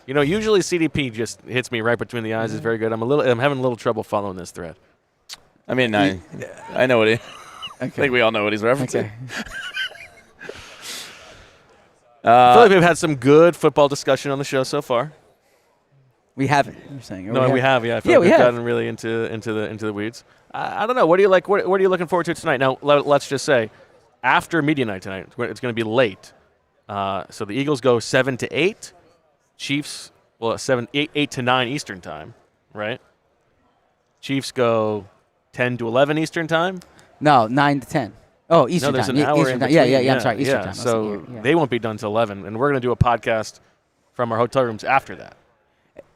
Usually CDP just hits me right between the eyes. It's very good. I'm having a little trouble following this thread. I mean, I know what he. I think we all know what he's referencing. Okay. I feel like we've had some good football discussion on the show so far. We haven't. You're saying? Or No, we have. Yeah, I feel Yeah, like we we've have. gotten really into the weeds. I don't know. What do you like? What are you looking forward to tonight? Now, let's just say, after media night tonight, it's going to be late. So the Eagles go 7 to 8. Chiefs, 8 to 9 Eastern time, right? Chiefs go 10 to 11 Eastern time. No, 9 to 10. Oh, Eastern No, there's time. an hour Eastern in time. between. Yeah. I'm sorry. Eastern time. I was So thinking, yeah. they won't be done till 11, and we're going to do a podcast from our hotel rooms after that.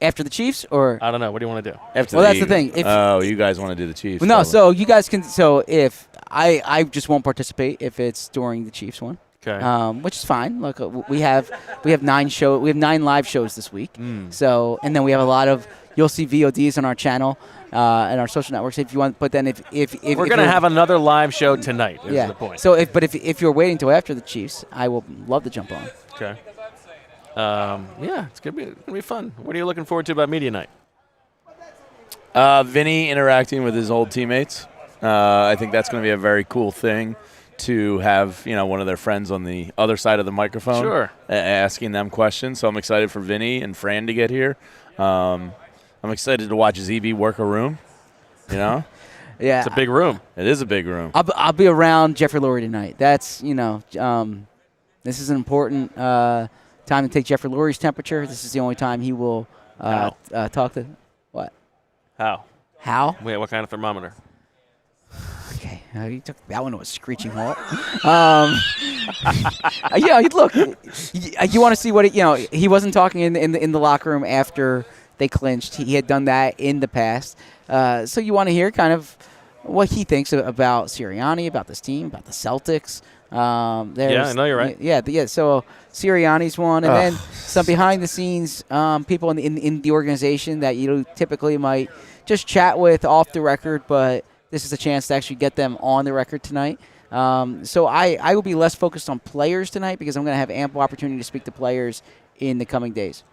After the Chiefs, or I don't know. What do you want to do? After Well, that's the Eagles. thing. If- You guys want to do the Chiefs? no, probably. so you guys can. So if I just won't participate if it's during the Chiefs one. Okay. which is fine. Look, we have 9 live shows this week. So, and then we have a lot of, you'll see VODs on our channel and our social networks if you want. But then if We're going to have another live show tonight. Is the point. So if you're waiting till after the Chiefs, I will love to jump on. Okay. It's gonna be fun. What are you looking forward to about media night? Vinny interacting with his old teammates. I think that's going to be a very cool thing to have, one of their friends on the other side of the microphone, Sure, asking them questions. So I'm excited for Vinny and Fran to get here. I'm excited to watch ZB work a room. Yeah, it's a big room. It is a big room. I'll be around Jeffrey Lurie tonight. That's this is an important time to take Jeffrey Lurie's temperature. This is the only time he will talk to what? How? Wait, what kind of thermometer? Okay, you took that one to a screeching halt. Look, you want to see what he wasn't talking in the locker room after they clinched. He had done that in the past. So you want to hear kind of what he thinks about Sirianni, about this team, about the Celtics. I know you're right. Yeah. So Sirianni's one, and then some behind the scenes people in the organization that you typically might just chat with off the record, but this is a chance to actually get them on the record tonight. So I will be less focused on players tonight because I'm going to have ample opportunity to speak to players in the coming days.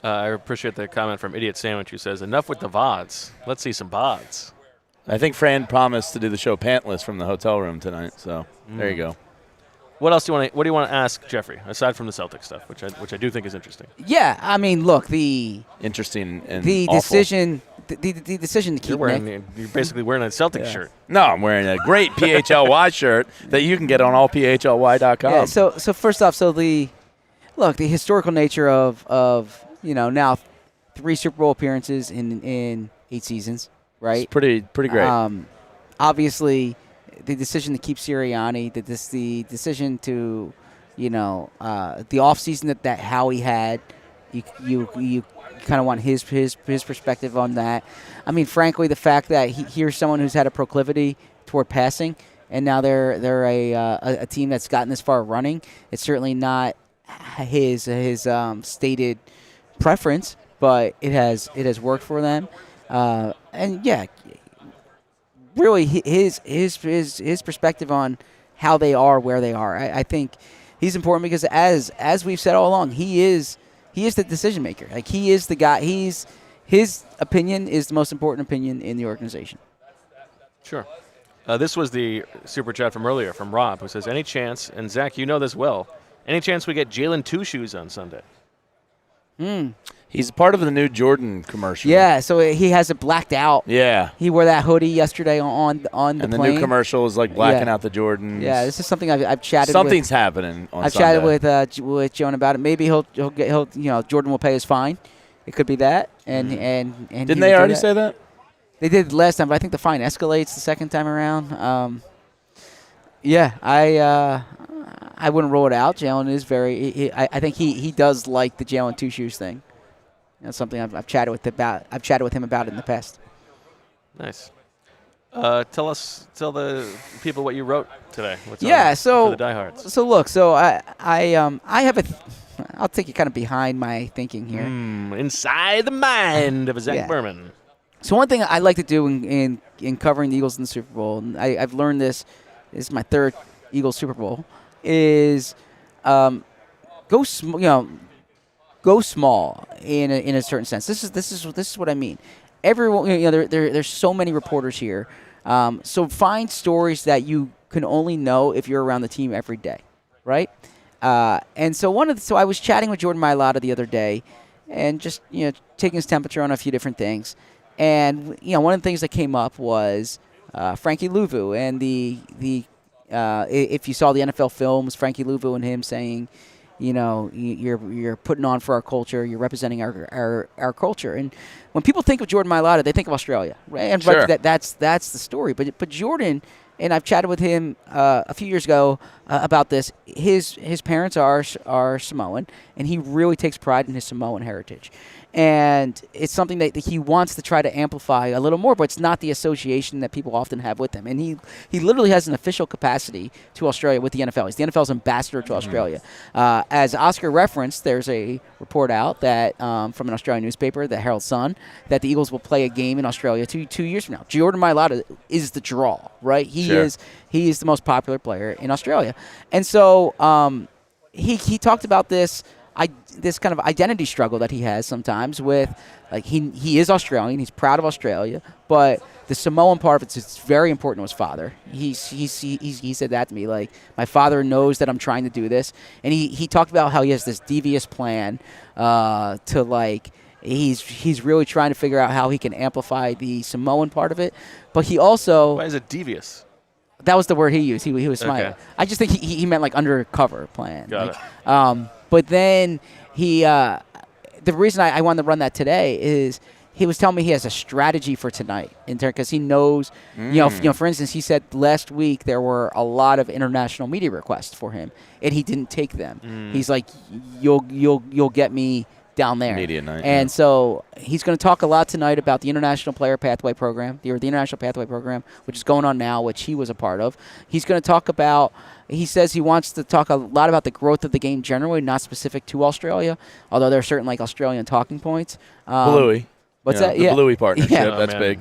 I appreciate the comment from Idiot Sandwich who says, enough with the VODs. Let's see some VODs. I think Fran promised to do the show pantless from the hotel room tonight, so there you go. What else do you want to ask Jeffrey aside from the Celtics stuff, which I do think is interesting? Yeah, I mean, look, interesting and the awful. decision to keep you're basically wearing a Celtics shirt. No, I'm wearing a great PHLY shirt that you can get on allphly.com. Yeah, so first off, the historical nature of now 3 Super Bowl appearances in 8 seasons, right? It's pretty great. Obviously, the decision to keep Sirianni, the decision to, the offseason that Howie had, you kind of want his perspective on that. I mean, frankly, the fact that here's someone who's had a proclivity toward passing, and now they're a team that's gotten this far running. It's certainly not his stated preference, but it has worked for them. And yeah, really his perspective on how they are where they are. I think he's important because as we've said all along, he is the decision maker. Like, he is the guy. His opinion is the most important opinion in the organization. Sure. This was the super chat from earlier from Rob, who says, any chance, and Zach, you know this well, any chance we get Jalen 2 shoes on Sunday? He's part of the new Jordan commercial. Yeah, so he has it blacked out. Yeah. He wore that hoodie yesterday on the plane. And the new commercial is like blacking out the Jordans. Yeah, this is something I've chatted Something's happening on I've Sunday. chatted with Joan about it. Maybe he'll Jordan will pay his fine. It could be that. And didn't they already say that? They did last time, but I think the fine escalates the second time around. I wouldn't rule it out. Jalen is I think he does like the Jalen 2 shoes thing. That's something I've chatted with him about it in the past. Nice. Tell the people what you wrote today. What's for the diehards. So look, I have I'll take you kind of behind my thinking here. Inside the mind of Zach Berman. So one thing I like to do in covering the Eagles in the Super Bowl, and I've learned this is my 3rd Eagles Super Bowl, is go small in a certain sense. This is what I mean. Everyone, there's so many reporters here. So find stories that you can only know if you're around the team every day, right? And so I was chatting with Jordan Mailata the other day, and just taking his temperature on a few different things. And one of the things that came up was Frankie Louvu and the if you saw the NFL films, Frankie Louvu and him saying, you're putting on for our culture, you're representing our culture. And when people think of Jordan Mailata, they think of Australia, right? And sure. That's the story. But Jordan, and I've chatted with him a few years ago about this. His parents are Samoan, and he really takes pride in his Samoan heritage. And it's something that he wants to try to amplify a little more, but it's not the association that people often have with him. And he literally has an official capacity to Australia with the NFL. He's the NFL's ambassador to Australia. As Oscar referenced, there's a report out that from an Australian newspaper, the Herald Sun, that the Eagles will play a game in Australia 2 years from now. Jordan Mailata is the draw, right? He is the most popular player in Australia. And so he talked about this kind of identity struggle that he has sometimes with, like, he is Australian, he's proud of Australia, but the Samoan part of it's very important to his father. He said that to me, like, my father knows that I'm trying to do this, and he talked about how he has this devious plan to, like, he's really trying to figure out how he can amplify the Samoan part of it, but he also... Why is it devious? That was the word he used. He was smiling. Okay. I just think he meant, like, undercover plan. Got it. But then the reason I wanted to run that today is he was telling me he has a strategy for tonight because he knows, you know, for instance, he said last week there were a lot of international media requests for him, and he didn't take them. He's like, you'll get me down there. Media night. And so he's going to talk a lot tonight about the International Player Pathway Program, the International Pathway Program, which is going on now, which he was a part of. He's going to talk about, he says he wants to talk a lot about the growth of the game generally, not specific to Australia, although there are certain, like, Australian talking points. Bluey. What's You know, that? The Yeah. Bluey partnership. Yeah. That's Oh, big.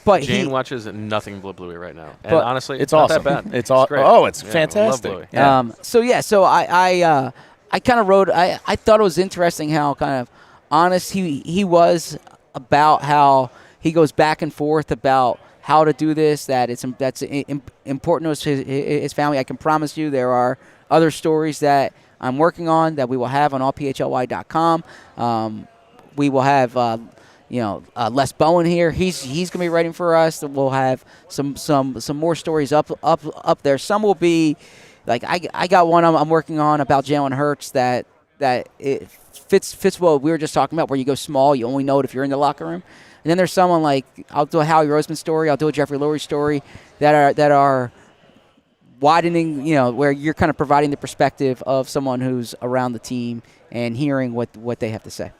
But Jane watches nothing but Bluey right now. And But honestly, It's not awesome. that bad. It's great. it's Yeah, fantastic. love Bluey. Yeah. So I kind of wrote. I thought it was interesting how kind of honest he was about how he goes back and forth about how to do this. That's important to his family. I can promise you there are other stories that I'm working on that we will have on allphly.com. We will have Les Bowen here. He's going to be writing for us. We'll have some more stories up there. Some will be like I got one I'm working on about Jalen Hurts that it fits what we were just talking about, where you go small, you only know it if you're in the locker room. And then there's someone like, I'll do a Howie Roseman story, I'll do a Jeffrey Lurie story that are widening, where you're kind of providing the perspective of someone who's around the team and hearing what they have to say.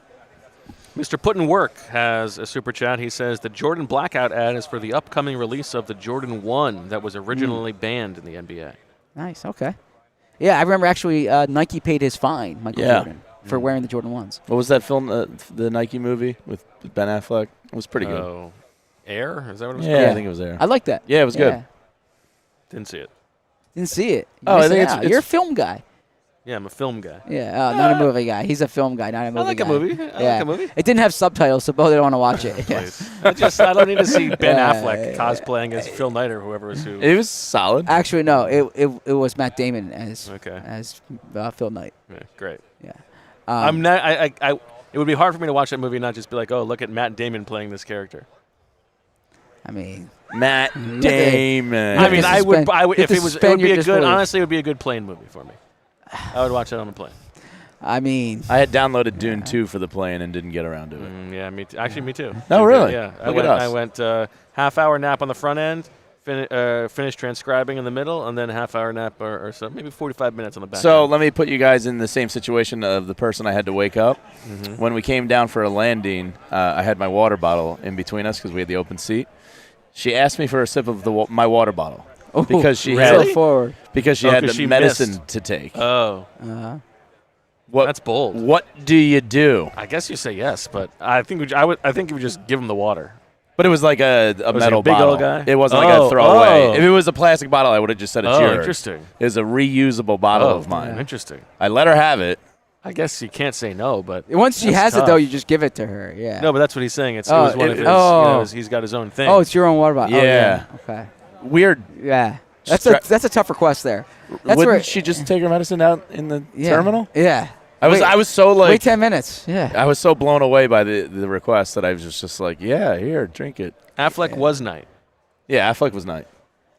Mr. Put in Work has a super chat. He says the Jordan Blackout ad is for the upcoming release of the Jordan 1 that was originally banned in the NBA. Nice, okay. Yeah, I remember actually Nike paid his fine, Michael Jordan, for wearing the Jordan 1s. What was that film, the Nike movie with Ben Affleck? It was pretty good. Oh, Air? Is that what it was Yeah, called? I think it was there. I like that. Yeah, it was good. Didn't see it. Didn't see it. I think it's You're a film guy. Yeah, I'm a film guy. Yeah, not a movie guy. He's a film guy, not a movie guy. I like a movie. It didn't have subtitles, so both don't want to watch it. Please. I don't need to see Ben Yeah, Affleck cosplaying as Phil Knight or whoever was who. It was solid. Actually, no, it was Matt Damon as Phil Knight. Yeah, great. Yeah. I'm not. It would be hard for me to watch that movie and not just be like, oh, look at Matt Damon playing this character. I mean, Matt Damon. I mean, I would if to it was. It suspend would be your a good. disbelief. Honestly, it would be a good plane movie for me. I would watch it on a plane. I mean, I had downloaded Dune 2 for the plane and didn't get around to it. Yeah, me too. Actually, me too. No, really? Yeah. Look at us. I went half-hour nap on the front end, finished transcribing in the middle, and then half-hour nap or so, maybe 45 minutes on the back So end. let me put you guys in the same situation of the person I had to wake up. When we came down for a landing, I had my water bottle in between us because we had the open seat. She asked me for a sip of my water bottle because she really? forward. because she Oh, had 'cause she medicine missed. to take. Oh, that's bold. What do you do? I guess you say yes, but I think I think you would just give him the water. But it was like a Was it metal a big bottle. old guy? It wasn't like a Oh, throwaway. oh. If it was a plastic bottle, I would have just said it's Oh, yours. interesting. It was a reusable bottle of mine. Interesting. I let her have it. I guess you can't say no, but Once she that's has tough. it, though, you just give it to her. Yeah. No, but that's what he's saying. It Oh, was one of his. oh. He's got his own thing. Oh, it's your own water bottle. Oh, Yeah. Okay. Weird. Yeah. That's a tough request there. That's Wouldn't where she just take her medicine out in the terminal? Yeah. I was so like Wait 10 minutes. Yeah. I was so blown away by the request that I was just like, yeah, here, drink it. Affleck was Knight. Yeah, Affleck was nice.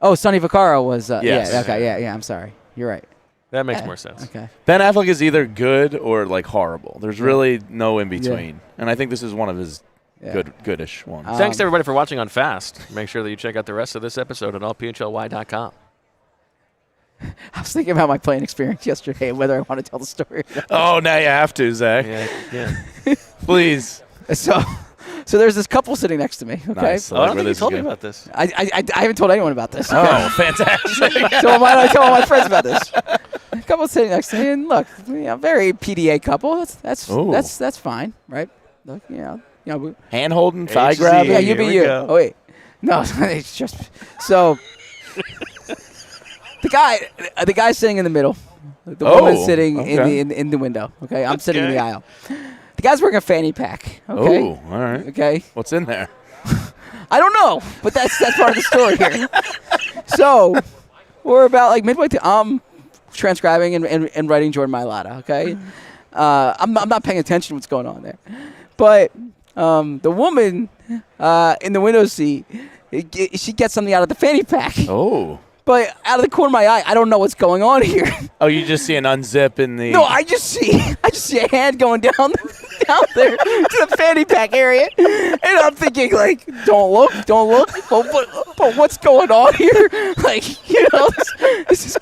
Oh, Sonny Vaccaro was. Yes. Yeah. Okay. Yeah. I'm sorry. You're right. That makes more sense. Okay. Ben Affleck is either good or like horrible. There's really no in between, and I think this is one of his goodish ones. Thanks to everybody for watching on Fast. Make sure that you check out the rest of this episode at allphly.com. I was thinking about my playing experience yesterday and whether I want to tell the story. Oh, now you have to, Zach. Yeah. Please. So there's this couple sitting next to me. Okay. Nice. I don't think you told me about this. I haven't told anyone about this. Oh, fantastic. So why don't I tell all my friends about this? A couple sitting next to me, and look, very PDA couple. That's fine, right? Look, Hand holding, H thigh Z. grabbing. yeah, you be Here we you. go. Oh wait, no, it's just so. The guy sitting in the middle. The woman sitting in the window. Okay, I'm sitting in the aisle. The guy's wearing a fanny pack. Okay. Oh, all right. Okay. What's in there? I don't know, but that's part of the story here. So we're about like midway through. I'm transcribing and writing Jordan Mailata. Okay. I'm not paying attention to what's going on there, but the woman in the window seat, she gets something out of the fanny pack. Oh. But out of the corner of my eye, I don't know what's going on here. Oh, you just see an unzip in the. No, I just see a hand going down there to the fanny pack area, and I'm thinking like, don't look. But what's going on here? Like, this is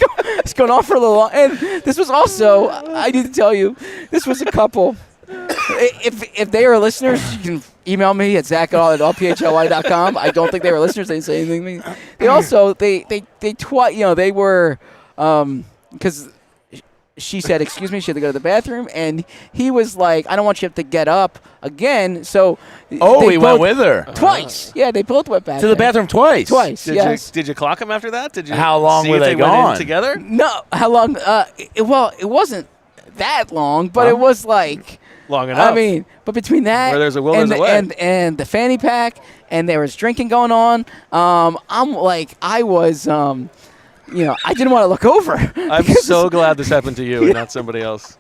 going on for a little while. And this was also, I need to tell you, this was a couple. If they are listeners, you can email me at zach@allphly.com. I don't think they were listeners. They didn't say anything to me. They also they were because she said, excuse me, she had to go to the bathroom, and he was like, I don't want you to have to get up again. So He both- went with her twice. Yeah, they both went back to the bathroom twice. Yes. Did you clock him after that? Did you? How long see were if they went gone? in together? No, how long? It wasn't that long, but it was like. Long enough. I mean, but between that Where there's a will, and, there's a way. and the fanny pack, and there was drinking going on, I'm like, I was, I didn't want to look over. I'm so glad this happened to you and not somebody else.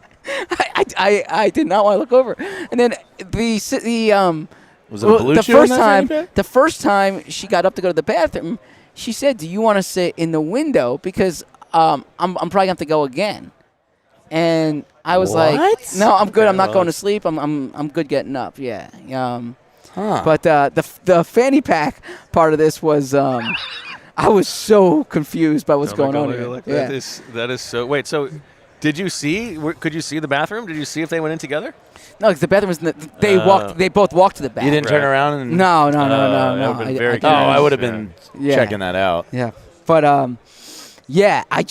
I did not want to look over. And then Was it a blue the chew in first that time, fanny pack? the first time she got up to go to the bathroom, she said, "Do you want to sit in the window because I'm probably gonna have to go again." And I was like, "No, I'm good. Okay, I'm not well, going to sleep. I'm good getting up." Yeah. Huh. But the fanny pack part of this was I was so confused by what's Oh my going God, on you're here. like, Yeah. that is so. Wait, so did you see? Could you see the bathroom? Did you see if they went in together? No, because the bathroom was they both walked to the back. You didn't turn Right. around and. No. that would've been very didn't. I would have been Yeah. checking that out. Yeah. But yeah, I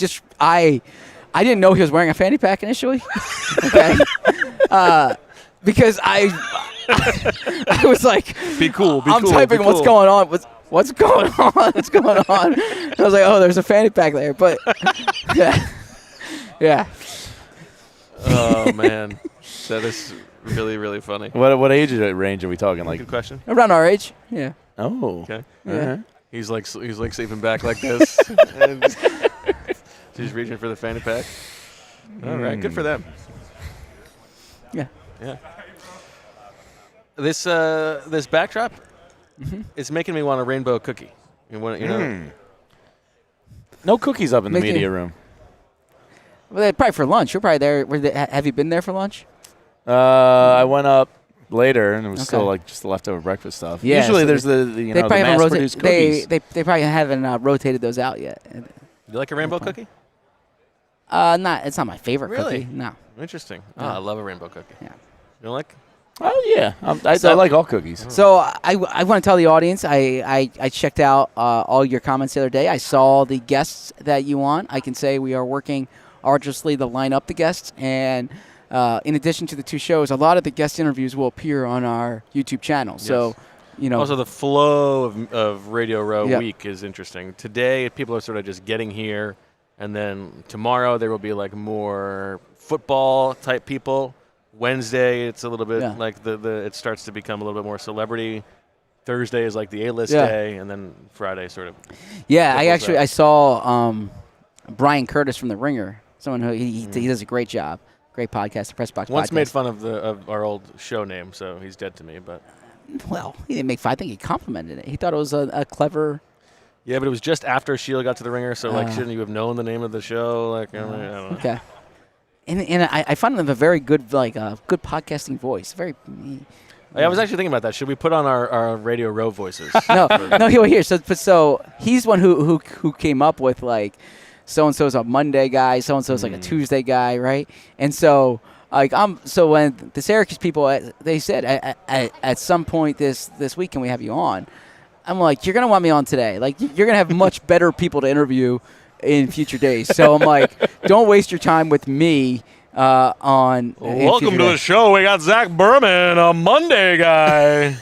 didn't know he was wearing a fanny pack initially. Okay. Because I was like, Be cool. Be I'm cool. typing be what's cool. going on. What's going on? What's going on? I was like, oh, there's a fanny pack there. But yeah. Oh man, that is really really funny. What age range are we talking? Like, Good question. Around our age. Yeah. oh, Okay. Yeah. He's like sleeping back like this. And she's reaching for the fanny pack. All right, good for them. Yeah. Yeah. This backdrop is making me want a rainbow cookie. You know. no cookies up in the Making- media room. Well, probably for lunch. You're probably there. Have you been there for lunch? I went up later, and it was still Okay. like just the leftover breakfast stuff. Yeah, Usually so there's the they probably haven't mass-produced cookies. They probably haven't rotated those out yet. You like a rainbow cookie? It's not my favorite Really? cookie. No. Interesting. Oh, I love a rainbow cookie. Yeah. You don't like? Oh yeah, I So- like all cookies. So I want to tell the audience I checked out all your comments the other day. I saw the guests that you want. I can say we are working arduously to line up the guests, and in addition to the two shows, a lot of the guest interviews will appear on our YouTube channel. So, Also, the flow of Radio Row Yep. week is interesting. Today, people are sort of just getting here, and then tomorrow there will be like more football type people. Wednesday, it's a little bit like it starts to become a little bit more celebrity. Thursday is like the A-list day, and then Friday sort of. yeah, Football's I saw Brian Curtis from The Ringer. Someone who he does a great job. Great podcast, the Press Box Once podcast. made fun of our old show name, so he's dead to me. But Well, he didn't make fun. I think he complimented it. He thought it was a clever. yeah, but it was just after Sheila got to The Ringer, so like, shouldn't you have known the name of the show? Like, I don't know. Okay. And I find him a very good good podcasting voice. Very. I was actually thinking about that. Should we put on our Radio Row voices? No, here. So he's one who came up with like so-and-so's a Monday guy, so-and-so's like a Tuesday guy, right? And so when the Syracuse people, they said at some point this week, can we have you on? I'm like, you're going to want me on today. Like, you're going to have much better people to interview in future days. So I'm like, don't waste your time with me on. Welcome to the show. We got Zach Berman, a Monday guy.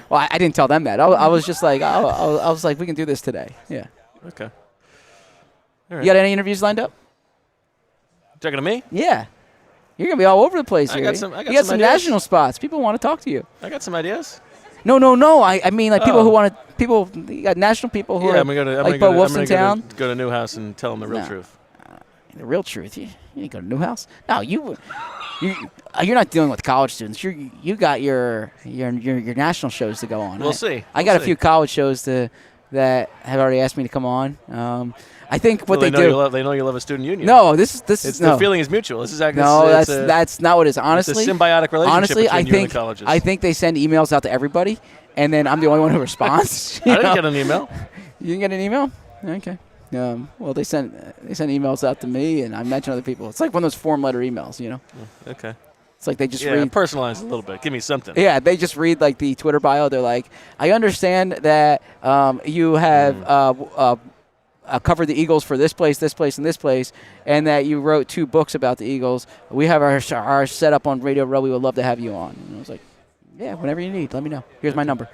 Well, I didn't tell them that. I was just like, I was like, we can do this today. Yeah. Okay. All right. You got any interviews lined up? Talking to me? Yeah. You're going to be all over the place here. I got some national spots. People want to talk to you. I got some ideas. No. I mean, like, people who want to, you got national people who are, I'm gonna Bo Wulf's in town. Go to Newhouse and tell them the real truth. The real truth? You ain't go to Newhouse? No, you're not dealing with college students. You got your national shows to go on. We'll see. I got a few college shows that have already asked me to come on. I think what they do. They know you love a student union. No, this is the feeling is mutual. This is that's not what it is. Honestly, it's a symbiotic relationship honestly, between you and the colleges. I think they send emails out to everybody, and then I'm the only one who responds. I didn't get an email. You didn't get an email? Okay. Well, they sent emails out to me, and I mentioned other people. It's like one of those form letter emails, you know. Okay. It's like they just read. Personalize a little bit. Give me something. Yeah, they just read like the Twitter bio. They're like, I understand that you have covered the Eagles for this place, and this place, and that you wrote 2 books about the Eagles. We have our setup on Radio Row. We would love to have you on. And I was like, yeah, whenever you need, let me know. Here's my number.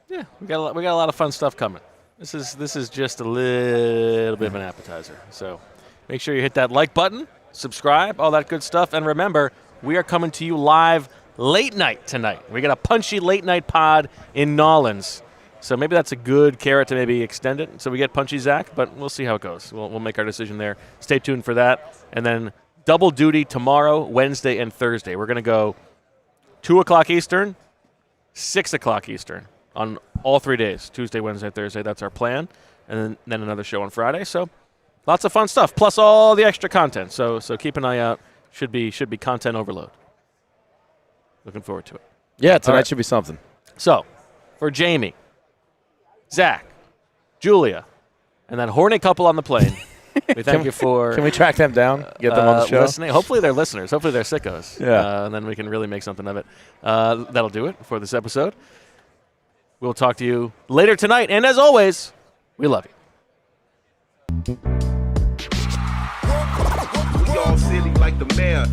Yeah, we got a lot of fun stuff coming. This is just a little bit of an appetizer. So make sure you hit that like button, subscribe, all that good stuff, and remember, we are coming to you live late night tonight. We got a punchy late night pod in Nolens. So maybe that's a good carrot to maybe extend it so we get punchy Zach, but we'll see how it goes. We'll make our decision there. Stay tuned for that. And then double duty tomorrow, Wednesday, and Thursday. We're going to go 2 o'clock Eastern, 6 o'clock Eastern on all 3 days, Tuesday, Wednesday, Thursday. That's our plan. And then another show on Friday. So lots of fun stuff, plus all the extra content. So keep an eye out. Should be content overload. Looking forward to it. Yeah, tonight should be something. So for Jamie, Zach, Julia, and that horny couple on the plane, we thank you for... Can we track them down? Get them on the show? Listening. Hopefully they're listeners. Hopefully they're sickos. Yeah. And then we can really make something of it. That'll do it for this episode. We'll talk to you later tonight. And as always, we love you. We all silly like the mayor.